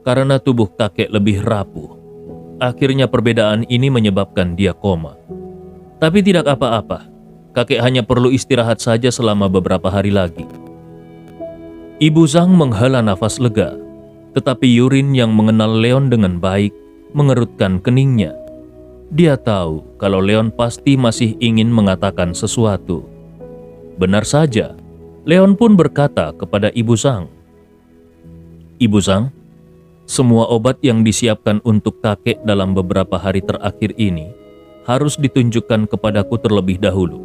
karena tubuh kakek lebih rapuh, akhirnya perbedaan ini menyebabkan dia koma. Tapi tidak apa-apa, kakek hanya perlu istirahat saja selama beberapa hari lagi." Ibu Zhang menghela nafas lega, tetapi Yurin yang mengenal Leon dengan baik mengerutkan keningnya. Dia tahu kalau Leon pasti masih ingin mengatakan sesuatu. Benar saja, Leon pun berkata kepada Ibu Zhang, "Ibu Zhang, semua obat yang disiapkan untuk kakek dalam beberapa hari terakhir ini harus ditunjukkan kepadaku terlebih dahulu.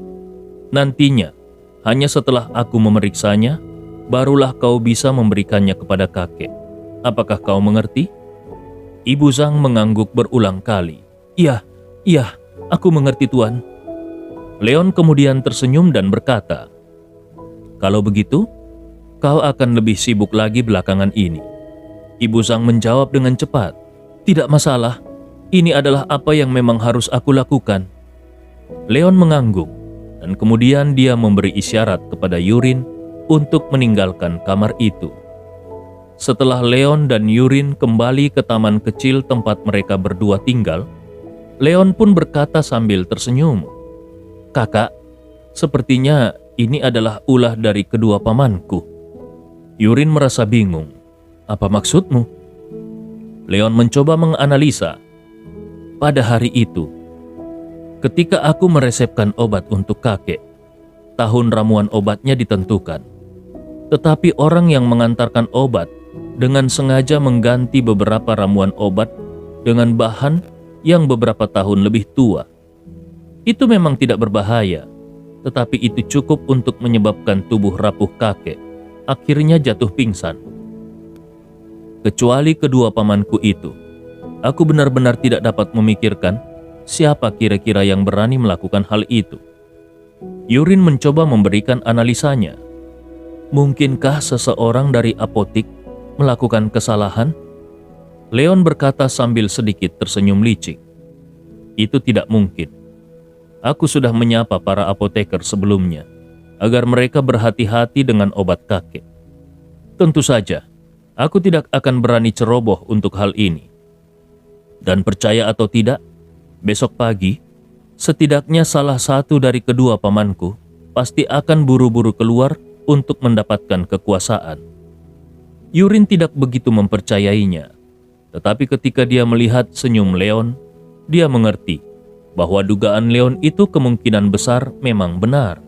Nantinya, hanya setelah aku memeriksanya, barulah kau bisa memberikannya kepada kakek. Apakah kau mengerti?" Ibu Zhang mengangguk berulang kali. Iya, aku mengerti Tuan." Leon kemudian tersenyum dan berkata, "Kalau begitu, kau akan lebih sibuk lagi belakangan ini." Ibu Zhang menjawab dengan cepat, "Tidak masalah, Ini adalah apa yang memang harus aku lakukan." Leon mengangguk, dan kemudian dia memberi isyarat kepada Yurin untuk meninggalkan kamar itu. Setelah Leon dan Yurin kembali ke taman kecil tempat mereka berdua tinggal, Leon pun berkata sambil tersenyum, "Kakak, sepertinya ini adalah ulah dari kedua pamanku." Yurin merasa bingung. "Apa maksudmu?" Leon mencoba menganalisa. "Pada hari itu, ketika aku meresepkan obat untuk kakek, tahun ramuan obatnya ditentukan. Tetapi orang yang mengantarkan obat dengan sengaja mengganti beberapa ramuan obat dengan bahan yang beberapa tahun lebih tua. Itu memang tidak berbahaya, tetapi itu cukup untuk menyebabkan tubuh rapuh kakek akhirnya jatuh pingsan. Kecuali kedua pamanku itu, aku benar-benar tidak dapat memikirkan siapa kira-kira yang berani melakukan hal itu." Yurin mencoba memberikan analisanya. "Mungkinkah seseorang dari apotik melakukan kesalahan?" Leon berkata sambil sedikit tersenyum licik. "Itu tidak mungkin. Aku sudah menyapa para apoteker sebelumnya agar mereka berhati-hati dengan obat kakek. Tentu saja, aku tidak akan berani ceroboh untuk hal ini. Dan percaya atau tidak, besok pagi, setidaknya salah satu dari kedua pamanku pasti akan buru-buru keluar untuk mendapatkan kekuasaan." Yurin tidak begitu mempercayainya, tetapi ketika dia melihat senyum Leon, dia mengerti bahwa dugaan Leon itu kemungkinan besar memang benar.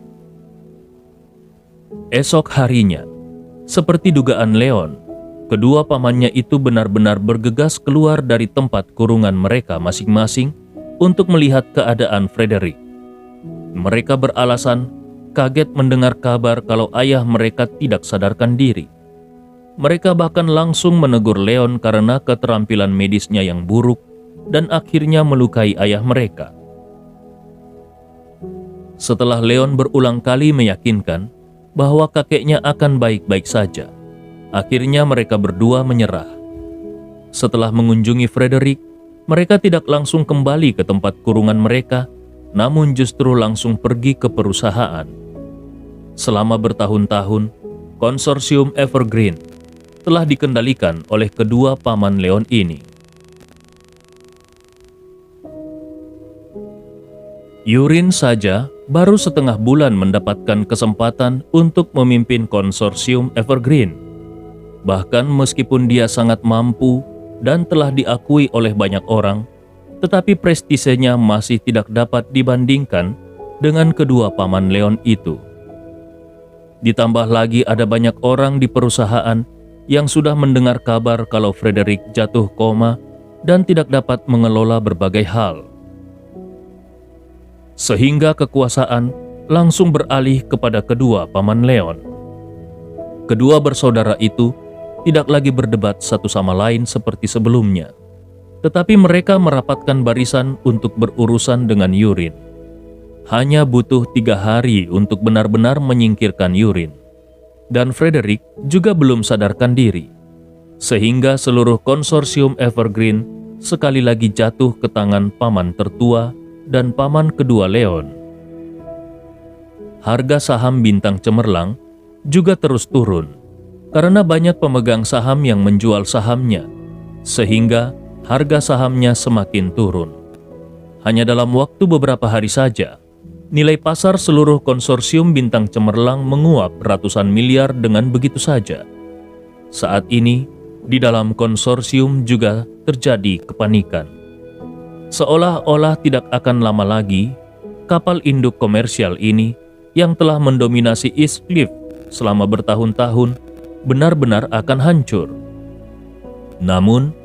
Esok harinya, seperti dugaan Leon, kedua pamannya itu benar-benar bergegas keluar dari tempat kurungan mereka masing-masing untuk melihat keadaan Frederick. Mereka beralasan kaget mendengar kabar kalau ayah mereka tidak sadarkan diri. Mereka bahkan langsung menegur Leon karena keterampilan medisnya yang buruk dan akhirnya melukai ayah mereka. Setelah Leon berulang kali meyakinkan bahwa kakeknya akan baik-baik saja, akhirnya mereka berdua menyerah. Setelah mengunjungi Frederick, mereka tidak langsung kembali ke tempat kurungan mereka, namun justru langsung pergi ke perusahaan. Selama bertahun-tahun, konsorsium Evergreen telah dikendalikan oleh kedua paman Leon ini. Yurin saja baru setengah bulan mendapatkan kesempatan untuk memimpin konsorsium Evergreen. Bahkan meskipun dia sangat mampu dan telah diakui oleh banyak orang, tetapi prestisenya masih tidak dapat dibandingkan dengan kedua paman Leon itu. Ditambah lagi ada banyak orang di perusahaan yang sudah mendengar kabar kalau Frederick jatuh koma dan tidak dapat mengelola berbagai hal. Sehingga kekuasaan langsung beralih kepada kedua paman Leon. Kedua bersaudara itu tidak lagi berdebat satu sama lain seperti sebelumnya, tetapi mereka merapatkan barisan untuk berurusan dengan Yurin. Hanya butuh 3 hari untuk benar-benar menyingkirkan Yurin. Dan Frederick juga belum sadarkan diri, sehingga seluruh konsorsium Evergreen sekali lagi jatuh ke tangan paman tertua dan paman kedua Leon. Harga saham Bintang Cemerlang juga terus turun, karena banyak pemegang saham yang menjual sahamnya, sehingga harga sahamnya semakin turun. Hanya dalam waktu beberapa hari saja, nilai pasar seluruh konsorsium Bintang Cemerlang menguap ratusan miliar dengan begitu saja. Saat ini, di dalam konsorsium juga terjadi kepanikan. Seolah-olah tidak akan lama lagi, kapal induk komersial ini yang telah mendominasi East Cliff selama bertahun-tahun benar-benar akan hancur. Namun,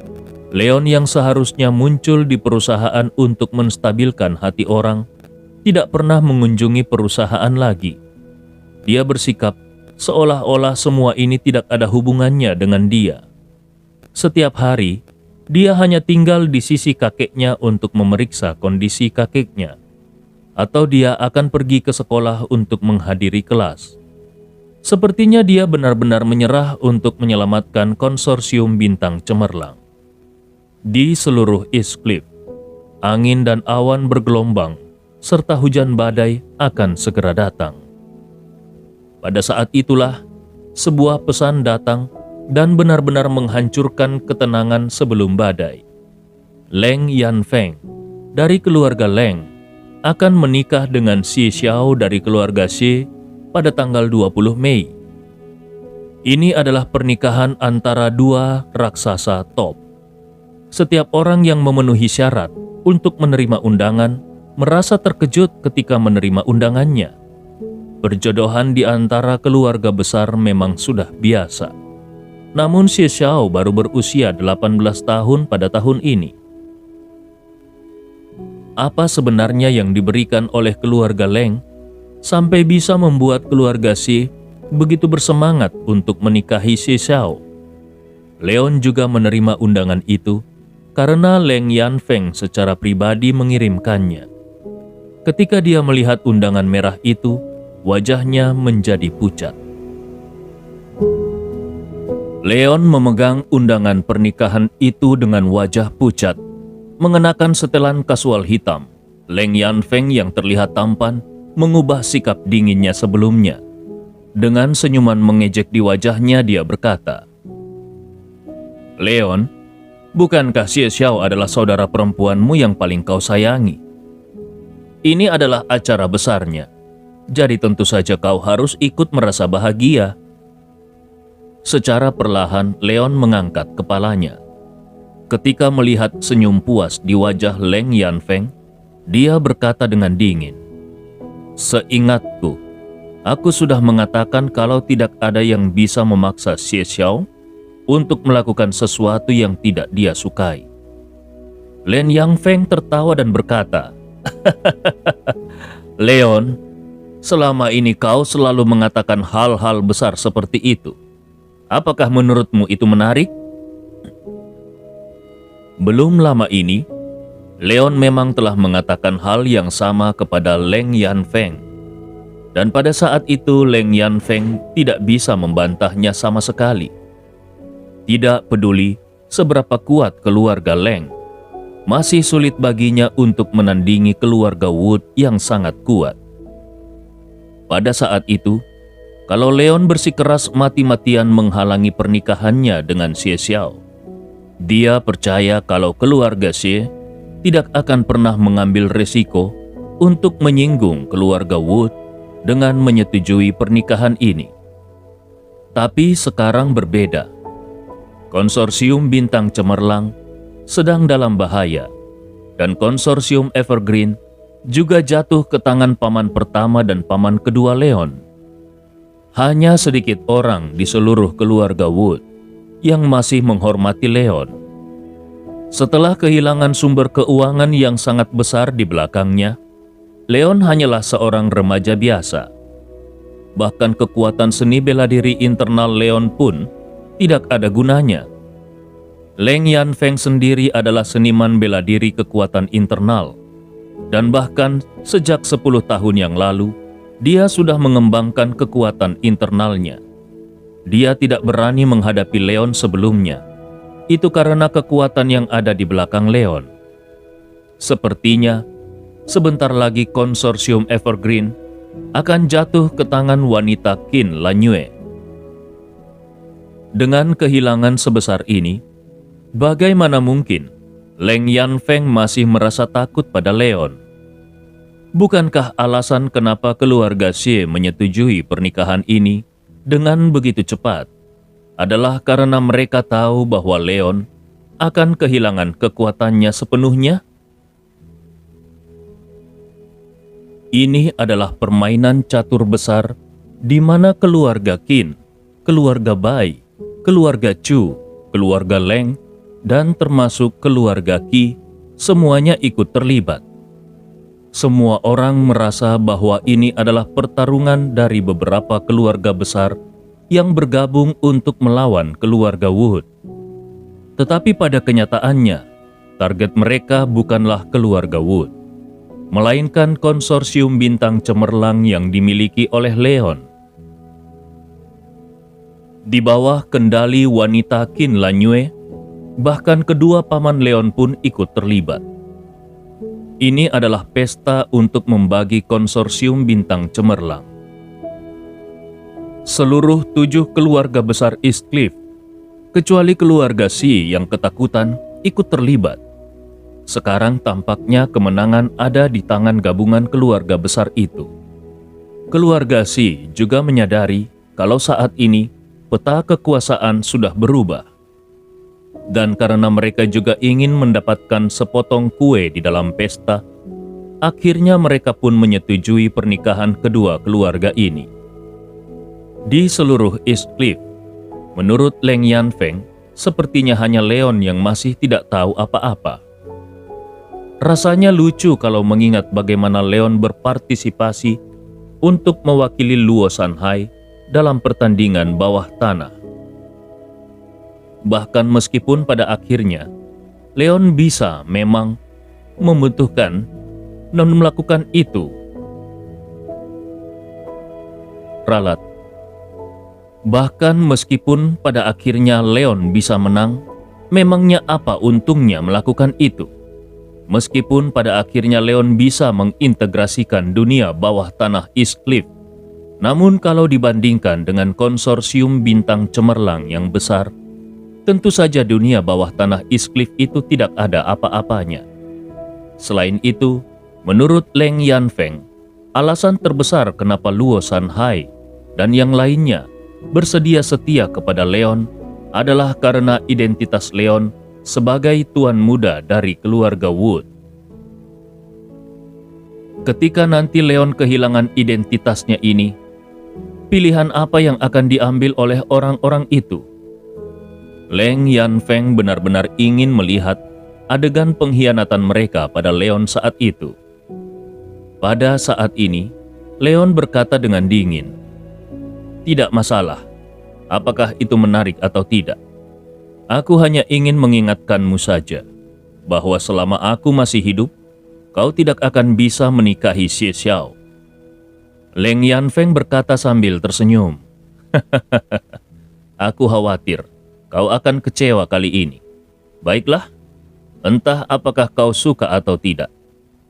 Leon yang seharusnya muncul di perusahaan untuk menstabilkan hati orang, tidak pernah mengunjungi perusahaan lagi. Dia bersikap seolah-olah semua ini tidak ada hubungannya dengan dia. Setiap hari, dia hanya tinggal di sisi kakeknya untuk memeriksa kondisi kakeknya, atau dia akan pergi ke sekolah untuk menghadiri kelas. Sepertinya dia benar-benar menyerah untuk menyelamatkan konsorsium Bintang Cemerlang. Di seluruh East Cliff, angin dan awan bergelombang, serta hujan badai akan segera datang. Pada saat itulah, sebuah pesan datang dan benar-benar menghancurkan ketenangan sebelum badai. Leng Yanfeng dari keluarga Leng akan menikah dengan Xie Xiao dari keluarga Xie pada tanggal 20 Mei. Ini adalah pernikahan antara dua raksasa top. Setiap orang yang memenuhi syarat untuk menerima undangan merasa terkejut ketika menerima undangannya. Perjodohan di antara keluarga besar memang sudah biasa. Namun Xie Xiao baru berusia 18 tahun pada tahun ini. Apa sebenarnya yang diberikan oleh keluarga Leng sampai bisa membuat keluarga Xie begitu bersemangat untuk menikahi Xie Xiao? Leon juga menerima undangan itu karena Leng Yanfeng secara pribadi mengirimkannya. Ketika dia melihat undangan merah itu, wajahnya menjadi pucat. Leon memegang undangan pernikahan itu dengan wajah pucat. Mengenakan setelan kasual hitam, Leng Yanfeng yang terlihat tampan mengubah sikap dinginnya sebelumnya. Dengan senyuman mengejek di wajahnya, dia berkata, "Leon, bukankah Xie Xiao adalah saudara perempuanmu yang paling kau sayangi? Ini adalah acara besarnya, jadi tentu saja kau harus ikut merasa bahagia." Secara perlahan, Leon mengangkat kepalanya. Ketika melihat senyum puas di wajah Leng Yanfeng, dia berkata dengan dingin, "Seingatku, aku sudah mengatakan kalau tidak ada yang bisa memaksa Xie Xiao untuk melakukan sesuatu yang tidak dia sukai." Leng Yanfeng tertawa dan berkata, "Leon, selama ini kau selalu mengatakan hal-hal besar seperti itu. Apakah menurutmu itu menarik?" Belum lama ini, Leon memang telah mengatakan hal yang sama kepada Leng Yanfeng. Dan pada saat itu Leng Yanfeng tidak bisa membantahnya sama sekali. Tidak peduli seberapa kuat keluarga Leng, masih sulit baginya untuk menandingi keluarga Wood yang sangat kuat. Pada saat itu, kalau Leon bersikeras mati-matian menghalangi pernikahannya dengan Xie Xiao, dia percaya kalau keluarga Xie tidak akan pernah mengambil resiko untuk menyinggung keluarga Wood dengan menyetujui pernikahan ini. Tapi sekarang berbeda. Konsorsium Bintang Cemerlang sedang dalam bahaya, dan konsorsium Evergreen juga jatuh ke tangan paman pertama dan paman kedua Leon. Hanya sedikit orang di seluruh keluarga Wood yang masih menghormati Leon. Setelah kehilangan sumber keuangan yang sangat besar di belakangnya, Leon hanyalah seorang remaja biasa. Bahkan kekuatan seni bela diri internal Leon pun tidak ada gunanya. Leng Yanfeng sendiri adalah seniman bela diri kekuatan internal, dan bahkan sejak 10 tahun yang lalu, dia sudah mengembangkan kekuatan internalnya. Dia tidak berani menghadapi Leon sebelumnya. Itu karena kekuatan yang ada di belakang Leon. Sepertinya, sebentar lagi konsorsium Evergreen akan jatuh ke tangan wanita Qin Lanyue. Dengan kehilangan sebesar ini, bagaimana mungkin Leng Yanfeng masih merasa takut pada Leon? Bukankah alasan kenapa keluarga Xie menyetujui pernikahan ini dengan begitu cepat adalah karena mereka tahu bahwa Leon akan kehilangan kekuatannya sepenuhnya? Ini adalah permainan catur besar di mana keluarga Qin, keluarga Bai, keluarga Chu, keluarga Leng, dan termasuk keluarga Qi semuanya ikut terlibat. Semua orang merasa bahwa ini adalah pertarungan dari beberapa keluarga besar yang bergabung untuk melawan keluarga Wood. Tetapi pada kenyataannya, target mereka bukanlah keluarga Wood, melainkan konsorsium Bintang Cemerlang yang dimiliki oleh Leon. Di bawah kendali wanita Qin Lanyue, bahkan kedua paman Leon pun ikut terlibat. Ini adalah pesta untuk membagi konsorsium bintang cemerlang. Seluruh 7 keluarga besar Eastcliff, kecuali keluarga Si yang ketakutan, ikut terlibat. Sekarang tampaknya kemenangan ada di tangan gabungan keluarga besar itu. Keluarga Si juga menyadari kalau saat ini peta kekuasaan sudah berubah. Dan karena mereka juga ingin mendapatkan sepotong kue di dalam pesta, akhirnya mereka pun menyetujui pernikahan kedua keluarga ini. Di seluruh Eastcliff, menurut Leng Yanfeng, sepertinya hanya Leon yang masih tidak tahu apa-apa. Rasanya lucu kalau mengingat bagaimana Leon berpartisipasi untuk mewakili Luo Sanhai dalam pertandingan bawah tanah. Bahkan meskipun pada akhirnya Leon bisa memang membutuhkan dan melakukan itu. Ralat. Bahkan meskipun pada akhirnya Leon bisa menang, memangnya apa untungnya melakukan itu? Meskipun pada akhirnya Leon bisa mengintegrasikan dunia bawah tanah Eastcliff, namun kalau dibandingkan dengan konsorsium bintang cemerlang yang besar, tentu saja dunia bawah tanah Eastcliff itu tidak ada apa-apanya. Selain itu, menurut Leng Yanfeng, alasan terbesar kenapa Luo Sanhai dan yang lainnya bersedia setia kepada Leon adalah karena identitas Leon sebagai tuan muda dari keluarga Wood. Ketika nanti Leon kehilangan identitasnya ini, pilihan apa yang akan diambil oleh orang-orang itu? Leng Yanfeng benar-benar ingin melihat adegan pengkhianatan mereka pada Leon saat itu. Pada saat ini, Leon berkata dengan dingin, "Tidak masalah, apakah itu menarik atau tidak. Aku hanya ingin mengingatkanmu saja, bahwa selama aku masih hidup, kau tidak akan bisa menikahi Xie Xiao." Leng Yanfeng berkata sambil tersenyum, "Aku khawatir kau akan kecewa kali ini. Baiklah, entah apakah kau suka atau tidak.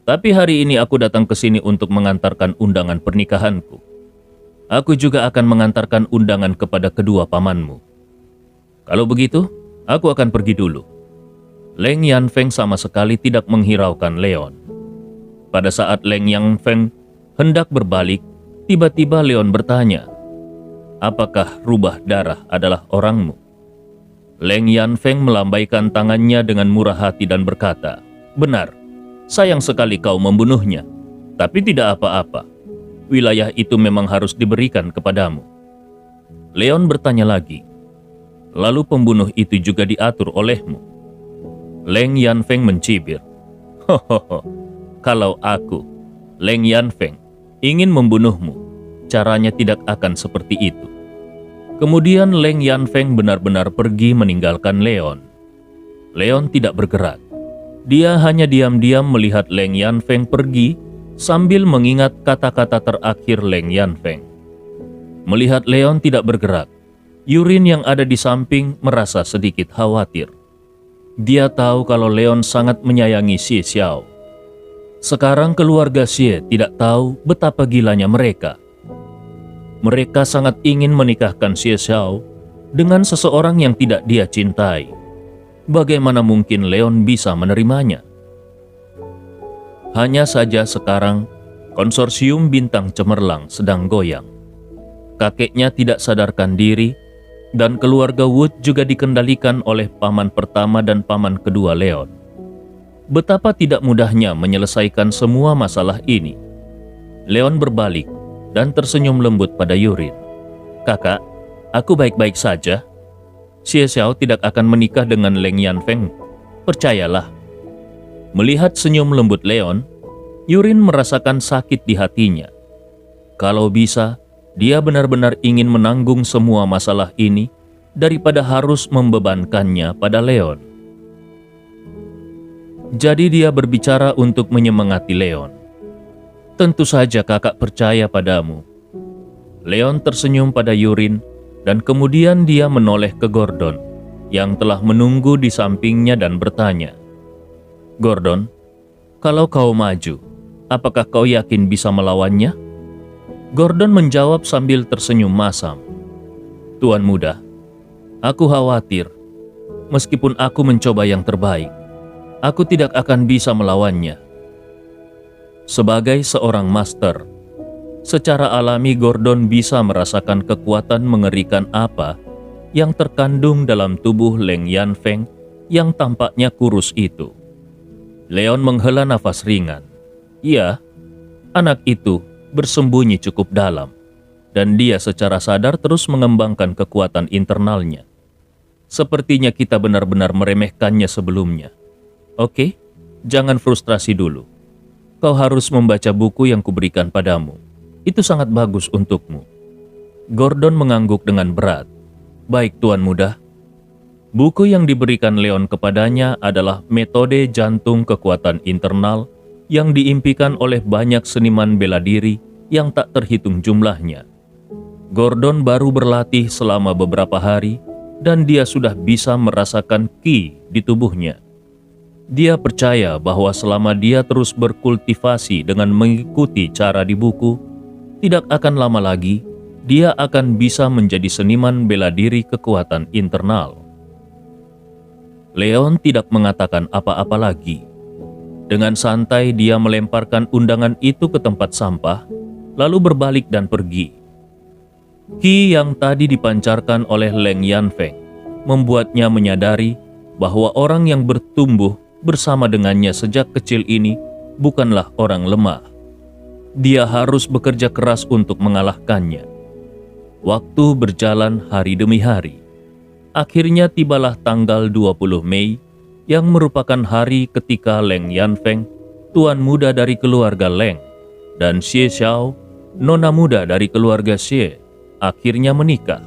Tapi hari ini aku datang ke sini untuk mengantarkan undangan pernikahanku. Aku juga akan mengantarkan undangan kepada kedua pamanmu. Kalau begitu, aku akan pergi dulu." Leng Yanfeng sama sekali tidak menghiraukan Leon. Pada saat Leng Yanfeng hendak berbalik, tiba-tiba Leon bertanya, "Apakah rubah darah adalah orangmu?" Leng Yanfeng melambaikan tangannya dengan murah hati dan berkata, "Benar, sayang sekali kau membunuhnya, tapi tidak apa-apa. Wilayah itu memang harus diberikan kepadamu." Leon bertanya lagi, "Lalu pembunuh itu juga diatur olehmu?" Leng Yanfeng mencibir, "Hohoho, kalau aku, Leng Yanfeng, ingin membunuhmu, caranya tidak akan seperti itu." Kemudian Leng Yanfeng benar-benar pergi meninggalkan Leon. Leon tidak bergerak. Dia hanya diam-diam melihat Leng Yanfeng pergi sambil mengingat kata-kata terakhir Leng Yanfeng. Melihat Leon tidak bergerak, Yurin yang ada di samping merasa sedikit khawatir. Dia tahu kalau Leon sangat menyayangi Xie Xiao. Sekarang keluarga Xie tidak tahu betapa gilanya mereka. Mereka sangat ingin menikahkan Xie Xiao dengan seseorang yang tidak dia cintai. Bagaimana mungkin Leon bisa menerimanya? Hanya saja sekarang, konsorsium bintang cemerlang sedang goyang. Kakeknya tidak sadarkan diri, dan keluarga Wood juga dikendalikan oleh paman pertama dan paman kedua Leon. Betapa tidak mudahnya menyelesaikan semua masalah ini. Leon berbalik dan tersenyum lembut pada Yurin. "Kakak, aku baik-baik saja. Xie Xiao tidak akan menikah dengan Leng Yanfeng. Percayalah." Melihat senyum lembut Leon, Yurin merasakan sakit di hatinya. Kalau bisa, dia benar-benar ingin menanggung semua masalah ini daripada harus membebankannya pada Leon. Jadi dia berbicara untuk menyemangati Leon. "Tentu saja kakak percaya padamu." Leon tersenyum pada Yurin dan kemudian dia menoleh ke Gordon yang telah menunggu di sampingnya dan bertanya, "Gordon, Kalau kau maju, apakah kau yakin bisa melawannya? Gordon menjawab sambil tersenyum masam. Tuan muda, aku khawatir. Meskipun aku mencoba yang terbaik, aku tidak akan bisa melawannya. Sebagai seorang master, secara alami Gordon bisa merasakan kekuatan mengerikan apa yang terkandung dalam tubuh Leng Yanfeng yang tampaknya kurus itu. Leon menghela nafas ringan. Iya, anak itu bersembunyi cukup dalam, dan dia secara sadar terus mengembangkan kekuatan internalnya. Sepertinya kita benar-benar meremehkannya sebelumnya. Oke, jangan frustrasi dulu. Kau harus membaca buku yang kuberikan padamu. Itu sangat bagus untukmu. Gordon mengangguk dengan berat. Baik, Tuan Muda. Buku yang diberikan Leon kepadanya adalah metode jantung kekuatan internal yang diimpikan oleh banyak seniman bela diri yang tak terhitung jumlahnya. Gordon baru berlatih selama beberapa hari dan dia sudah bisa merasakan ki di tubuhnya. Dia percaya bahwa selama dia terus berkultivasi dengan mengikuti cara di buku, tidak akan lama lagi dia akan bisa menjadi seniman bela diri kekuatan internal. Leon tidak mengatakan apa-apa lagi. Dengan santai dia melemparkan undangan itu ke tempat sampah, lalu berbalik dan pergi. Ki yang tadi dipancarkan oleh Leng Yanfeng membuatnya menyadari bahwa orang yang bertumbuh bersama dengannya sejak kecil ini bukanlah orang lemah. Dia harus bekerja keras untuk mengalahkannya. Waktu berjalan hari demi hari. Akhirnya tibalah tanggal 20 Mei yang merupakan hari ketika Leng Yanfeng, tuan muda dari keluarga Leng, dan Xie Xiao, nona muda dari keluarga Xie, akhirnya menikah.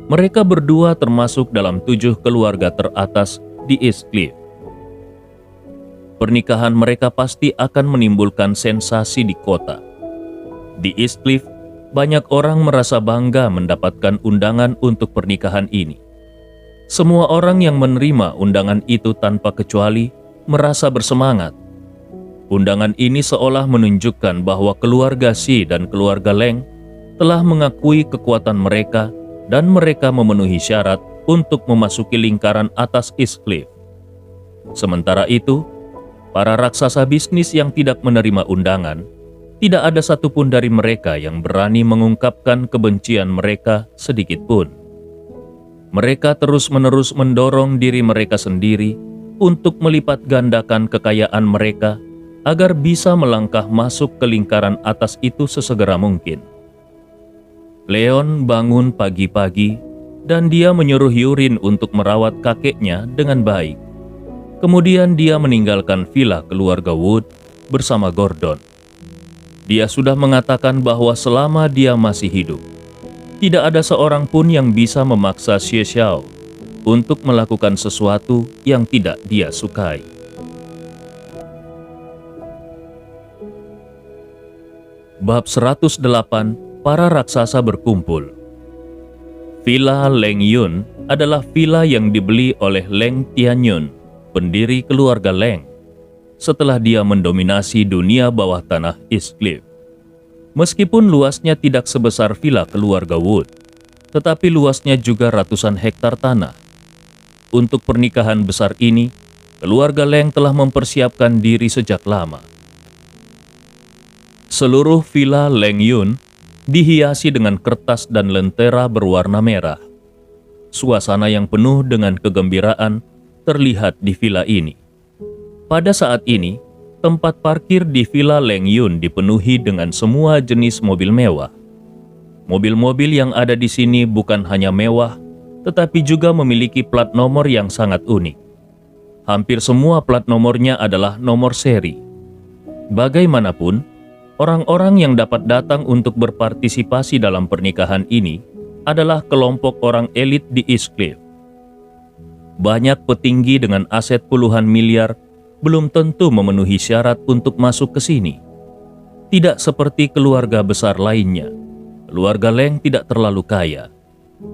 Mereka berdua termasuk dalam 7 keluarga teratas di East Cliff. Pernikahan mereka pasti akan menimbulkan sensasi di kota. Di East Cliff, banyak orang merasa bangga mendapatkan undangan untuk pernikahan ini. Semua orang yang menerima undangan itu tanpa kecuali merasa bersemangat. Undangan ini seolah menunjukkan bahwa keluarga Xi dan keluarga Leng telah mengakui kekuatan mereka dan mereka memenuhi syarat untuk memasuki lingkaran atas East Cliff. Sementara itu, para raksasa bisnis yang tidak menerima undangan, tidak ada satupun dari mereka yang berani mengungkapkan kebencian mereka sedikit pun. Mereka terus-menerus mendorong diri mereka sendiri untuk melipat gandakan kekayaan mereka agar bisa melangkah masuk ke lingkaran atas itu sesegera mungkin. Leon bangun pagi-pagi dan dia menyuruh Yurin untuk merawat kakeknya dengan baik. Kemudian dia meninggalkan villa keluarga Wood bersama Gordon. Dia sudah mengatakan bahwa selama dia masih hidup, tidak ada seorang pun yang bisa memaksa Xie Xiao untuk melakukan sesuatu yang tidak dia sukai. Bab 108, para raksasa berkumpul. Villa Leng Yun adalah villa yang dibeli oleh Leng Tianyun, pendiri keluarga Leng, setelah dia mendominasi dunia bawah tanah East Cliff. Meskipun luasnya tidak sebesar villa keluarga Wood, tetapi luasnya juga ratusan hektar tanah. Untuk pernikahan besar ini, keluarga Leng telah mempersiapkan diri sejak lama. Seluruh villa Leng Yun dihiasi dengan kertas dan lentera berwarna merah. Suasana yang penuh dengan kegembiraan terlihat di villa ini. Pada saat ini, tempat parkir di villa Leng Yun dipenuhi dengan semua jenis mobil mewah. Mobil-mobil yang ada di sini bukan hanya mewah, tetapi juga memiliki plat nomor yang sangat unik. Hampir semua plat nomornya adalah nomor seri. Bagaimanapun, orang-orang yang dapat datang untuk berpartisipasi dalam pernikahan ini adalah kelompok orang elit di East Cliff. Banyak petinggi dengan aset puluhan miliar belum tentu memenuhi syarat untuk masuk ke sini. Tidak seperti keluarga besar lainnya, keluarga Leng tidak terlalu kaya.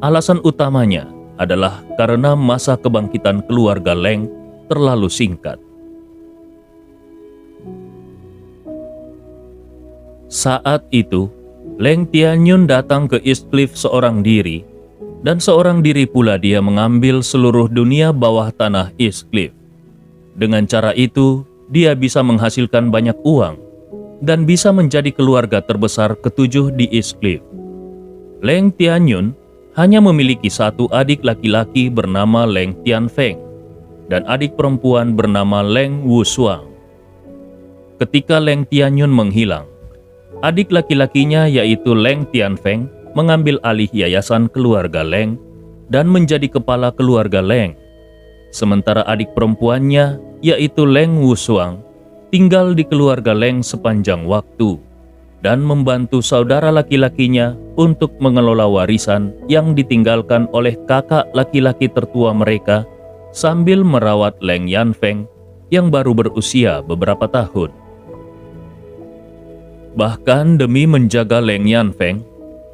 Alasan utamanya adalah karena masa kebangkitan keluarga Leng terlalu singkat. Saat itu, Leng Tianyun datang ke Eastcliff seorang diri, dan seorang diri pula dia mengambil seluruh dunia bawah tanah Eastcliff. Dengan cara itu, dia bisa menghasilkan banyak uang dan bisa menjadi keluarga terbesar ketujuh di Eastcliff. Leng Tianyun hanya memiliki satu adik laki-laki bernama Leng Tianfeng dan adik perempuan bernama Leng Wushuang. Ketika Leng Tianyun menghilang, adik laki-lakinya yaitu Leng Tianfeng mengambil alih yayasan keluarga Leng dan menjadi kepala keluarga Leng. Sementara adik perempuannya yaitu Leng Wushuang tinggal di keluarga Leng sepanjang waktu dan membantu saudara laki-lakinya untuk mengelola warisan yang ditinggalkan oleh kakak laki-laki tertua mereka sambil merawat Leng Yanfeng yang baru berusia beberapa tahun. Bahkan demi menjaga Leng Yanfeng,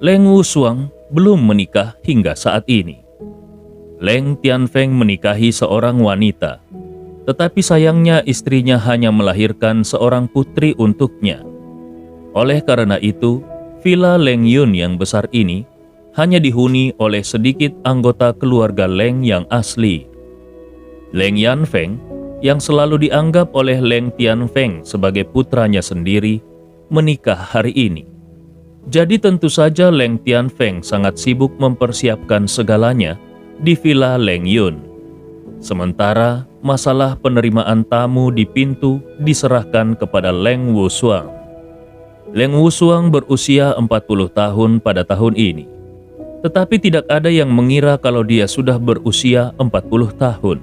Leng Wushuang belum menikah hingga saat ini. Leng Tianfeng menikahi seorang wanita, tetapi sayangnya istrinya hanya melahirkan seorang putri untuknya. Oleh karena itu, villa Leng Yun yang besar ini hanya dihuni oleh sedikit anggota keluarga Leng yang asli. Leng Yanfeng, yang selalu dianggap oleh Leng Tianfeng sebagai putranya sendiri, menikah hari ini. Jadi tentu saja Leng Tianfeng sangat sibuk mempersiapkan segalanya di villa Leng Yun. Sementara masalah penerimaan tamu di pintu diserahkan kepada Leng Wushuang. Leng Wushuang berusia 40 tahun pada tahun ini. Tetapi tidak ada yang mengira kalau dia sudah berusia 40 tahun.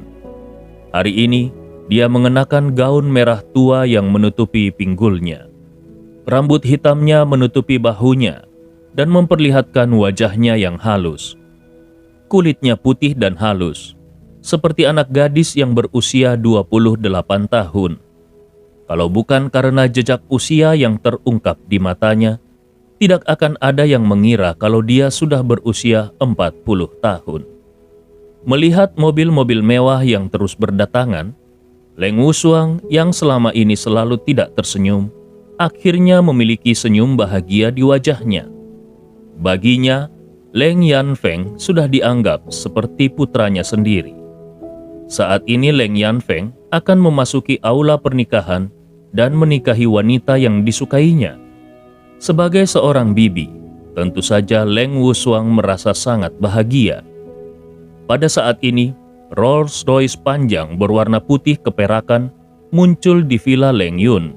Hari ini, dia mengenakan gaun merah tua yang menutupi pinggulnya. Rambut hitamnya menutupi bahunya dan memperlihatkan wajahnya yang halus. Kulitnya putih dan halus, seperti anak gadis yang berusia 28 tahun. Kalau bukan karena jejak usia yang terungkap di matanya, tidak akan ada yang mengira kalau dia sudah berusia 40 tahun. Melihat mobil-mobil mewah yang terus berdatangan, Leng Wushuang yang selama ini selalu tidak tersenyum, akhirnya memiliki senyum bahagia di wajahnya. Baginya, Leng Yanfeng sudah dianggap seperti putranya sendiri. Saat ini Leng Yanfeng akan memasuki aula pernikahan dan menikahi wanita yang disukainya. Sebagai seorang bibi, tentu saja Leng Wushuang merasa sangat bahagia. Pada saat ini, Rolls Royce panjang berwarna putih keperakan muncul di villa Leng Yun.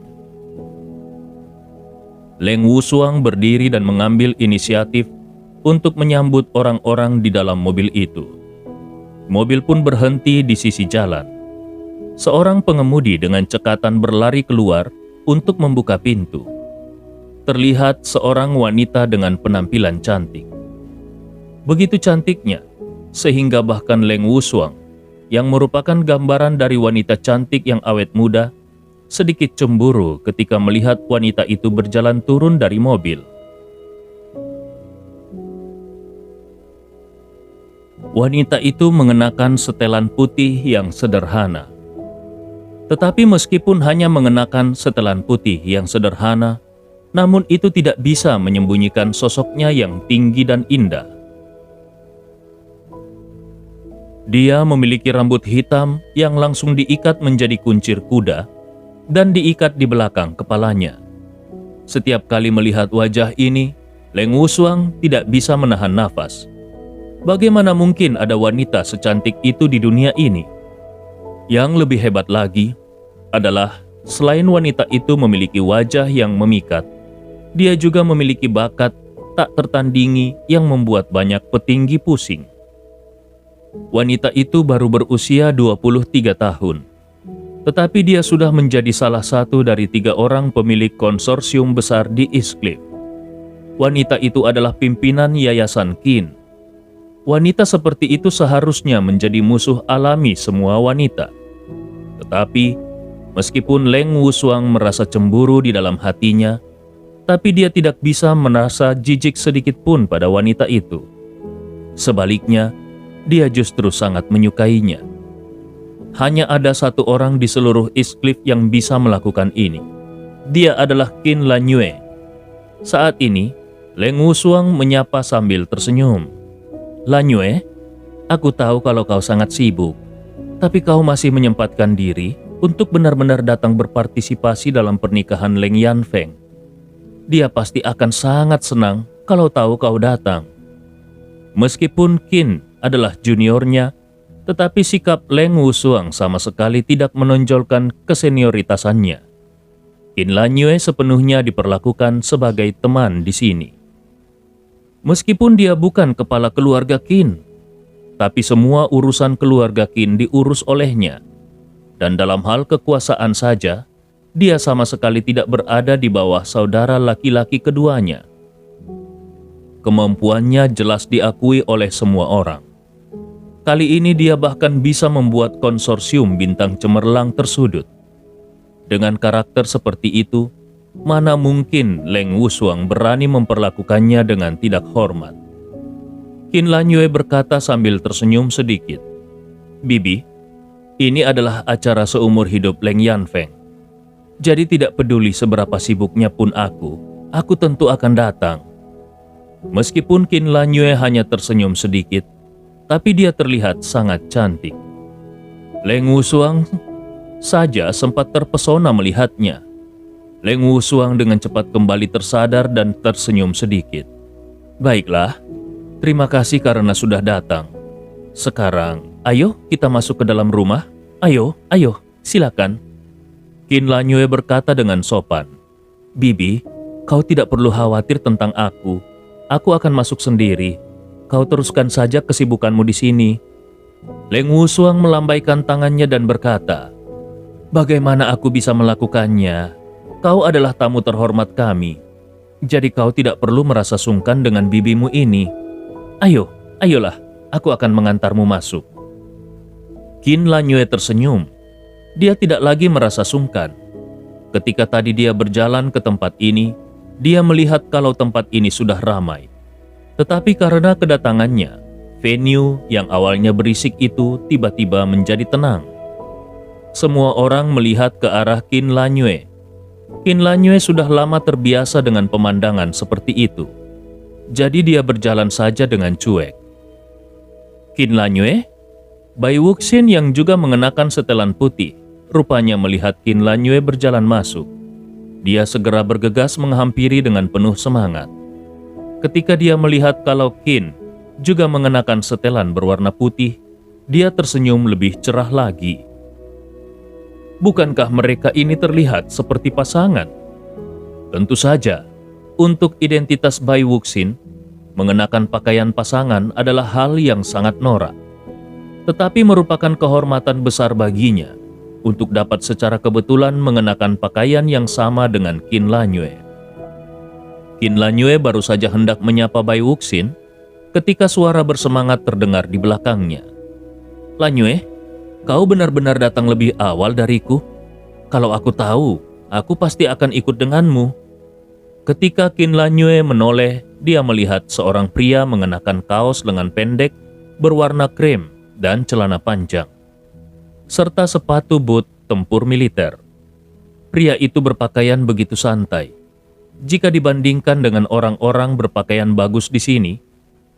Leng Wushuang berdiri dan mengambil inisiatif untuk menyambut orang-orang di dalam mobil itu. Mobil pun berhenti di sisi jalan. Seorang pengemudi dengan cekatan berlari keluar untuk membuka pintu. Terlihat seorang wanita dengan penampilan cantik. Begitu cantiknya, sehingga bahkan Leng Wushuang, yang merupakan gambaran dari wanita cantik yang awet muda, sedikit cemburu ketika melihat wanita itu berjalan turun dari mobil. Wanita itu mengenakan setelan putih yang sederhana. Tetapi meskipun hanya mengenakan setelan putih yang sederhana, namun itu tidak bisa menyembunyikan sosoknya yang tinggi dan indah. Dia memiliki rambut hitam yang langsung diikat menjadi kuncir kuda dan diikat di belakang kepalanya. Setiap kali melihat wajah ini, Leng Wushuang tidak bisa menahan nafas. Bagaimana mungkin ada wanita secantik itu di dunia ini? Yang lebih hebat lagi adalah selain wanita itu memiliki wajah yang memikat, dia juga memiliki bakat tak tertandingi yang membuat banyak petinggi pusing. Wanita itu baru berusia 23 tahun, tetapi dia sudah menjadi salah satu dari 3 orang pemilik konsorsium besar di Eastcliff. Wanita itu adalah pimpinan Yayasan Qin. Wanita seperti itu seharusnya menjadi musuh alami semua wanita. Tetapi, meskipun Leng Wushuang merasa cemburu di dalam hatinya, tapi dia tidak bisa merasa jijik sedikit pun pada wanita itu. Sebaliknya, dia justru sangat menyukainya. Hanya ada satu orang di seluruh Eastcliff yang bisa melakukan ini. Dia adalah Qin Lanyue, Saat ini, Leng Wusuang menyapa sambil tersenyum. Lanyue, aku tahu kalau kau sangat sibuk, tapi kau masih menyempatkan diri untuk benar-benar datang berpartisipasi dalam pernikahan Leng Yanfeng. Dia pasti akan sangat senang kalau tahu kau datang. Meskipun Qin adalah juniornya, tetapi sikap Leng Wusuang sama sekali tidak menonjolkan kesenioritasannya. Qin Lanyue sepenuhnya diperlakukan sebagai teman di sini. Meskipun dia bukan kepala keluarga Qin, tapi semua urusan keluarga Qin diurus olehnya. Dan dalam hal kekuasaan saja, dia sama sekali tidak berada di bawah saudara laki-laki keduanya. Kemampuannya jelas diakui oleh semua orang. Kali ini dia bahkan bisa membuat konsorsium bintang cemerlang tersudut. Dengan karakter seperti itu, mana mungkin Leng Wusuang berani memperlakukannya dengan tidak hormat. Qin Lanyue berkata sambil tersenyum sedikit. Bibi, ini adalah acara seumur hidup Leng Yanfeng. Jadi tidak peduli seberapa sibuknya pun aku tentu akan datang. Meskipun Qin Lanyue hanya tersenyum sedikit, tapi dia terlihat sangat cantik. Leng Wusuang saja sempat terpesona melihatnya. Leng Wusuang dengan cepat kembali tersadar dan tersenyum sedikit. Baiklah, terima kasih karena sudah datang. Sekarang, ayo kita masuk ke dalam rumah. Ayo, silakan. Qin Lanyue berkata dengan sopan. Bibi, kau tidak perlu khawatir tentang aku. Aku akan masuk sendiri. Kau teruskan saja kesibukanmu di sini. Leng Wusuang melambaikan tangannya dan berkata, bagaimana aku bisa melakukannya? Kau adalah tamu terhormat kami, jadi kau tidak perlu merasa sungkan dengan bibimu ini. Ayolah, aku akan mengantarmu masuk. Qin Lanyue tersenyum. Dia tidak lagi merasa sungkan. Ketika tadi dia berjalan ke tempat ini, dia melihat kalau tempat ini sudah ramai. Tetapi karena kedatangannya, venue yang awalnya berisik itu tiba-tiba menjadi tenang. Semua orang melihat ke arah Qin Lanyue. Qin Lanyue sudah lama terbiasa dengan pemandangan seperti itu. Jadi dia berjalan saja dengan cuek. Qin Lanyue, Bai Wuxin yang juga mengenakan setelan putih, rupanya melihat Qin Lanyue berjalan masuk. Dia segera bergegas menghampiri dengan penuh semangat. Ketika dia melihat kalau Qin juga mengenakan setelan berwarna putih, dia tersenyum lebih cerah lagi. Bukankah mereka ini terlihat seperti pasangan? Tentu saja, untuk identitas Bai Wuxin, mengenakan pakaian pasangan adalah hal yang sangat norak. Tetapi merupakan kehormatan besar baginya untuk dapat secara kebetulan mengenakan pakaian yang sama dengan Qin Lanyue. Qin Lanyue baru saja hendak menyapa Bai Wuxin ketika suara bersemangat terdengar di belakangnya. Lanyue, kau benar-benar datang lebih awal dariku. Kalau aku tahu, aku pasti akan ikut denganmu. Ketika Qin Lanyue menoleh, dia melihat seorang pria mengenakan kaos lengan pendek berwarna krem dan celana panjang, serta sepatu boot tempur militer. Pria itu berpakaian begitu santai. Jika dibandingkan dengan orang-orang berpakaian bagus di sini,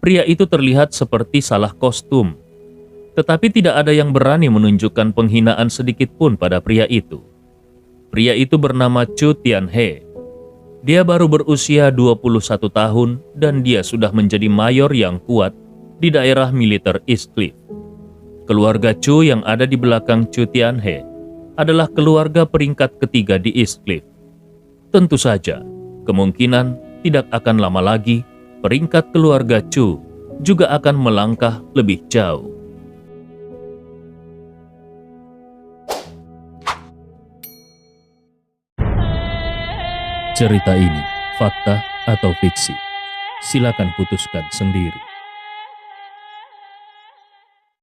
pria itu terlihat seperti salah kostum. Tetapi tidak ada yang berani menunjukkan penghinaan sedikit pun pada pria itu. Pria itu bernama Chu Tianhe. Dia baru berusia 21 tahun dan dia sudah menjadi mayor yang kuat di daerah militer East Cliff. Keluarga Chu yang ada di belakang Chu Tianhe adalah keluarga peringkat ketiga di East Cliff. Tentu saja, kemungkinan tidak akan lama lagi peringkat keluarga Chu juga akan melangkah lebih jauh. Cerita ini fakta atau fiksi? Silakan putuskan sendiri.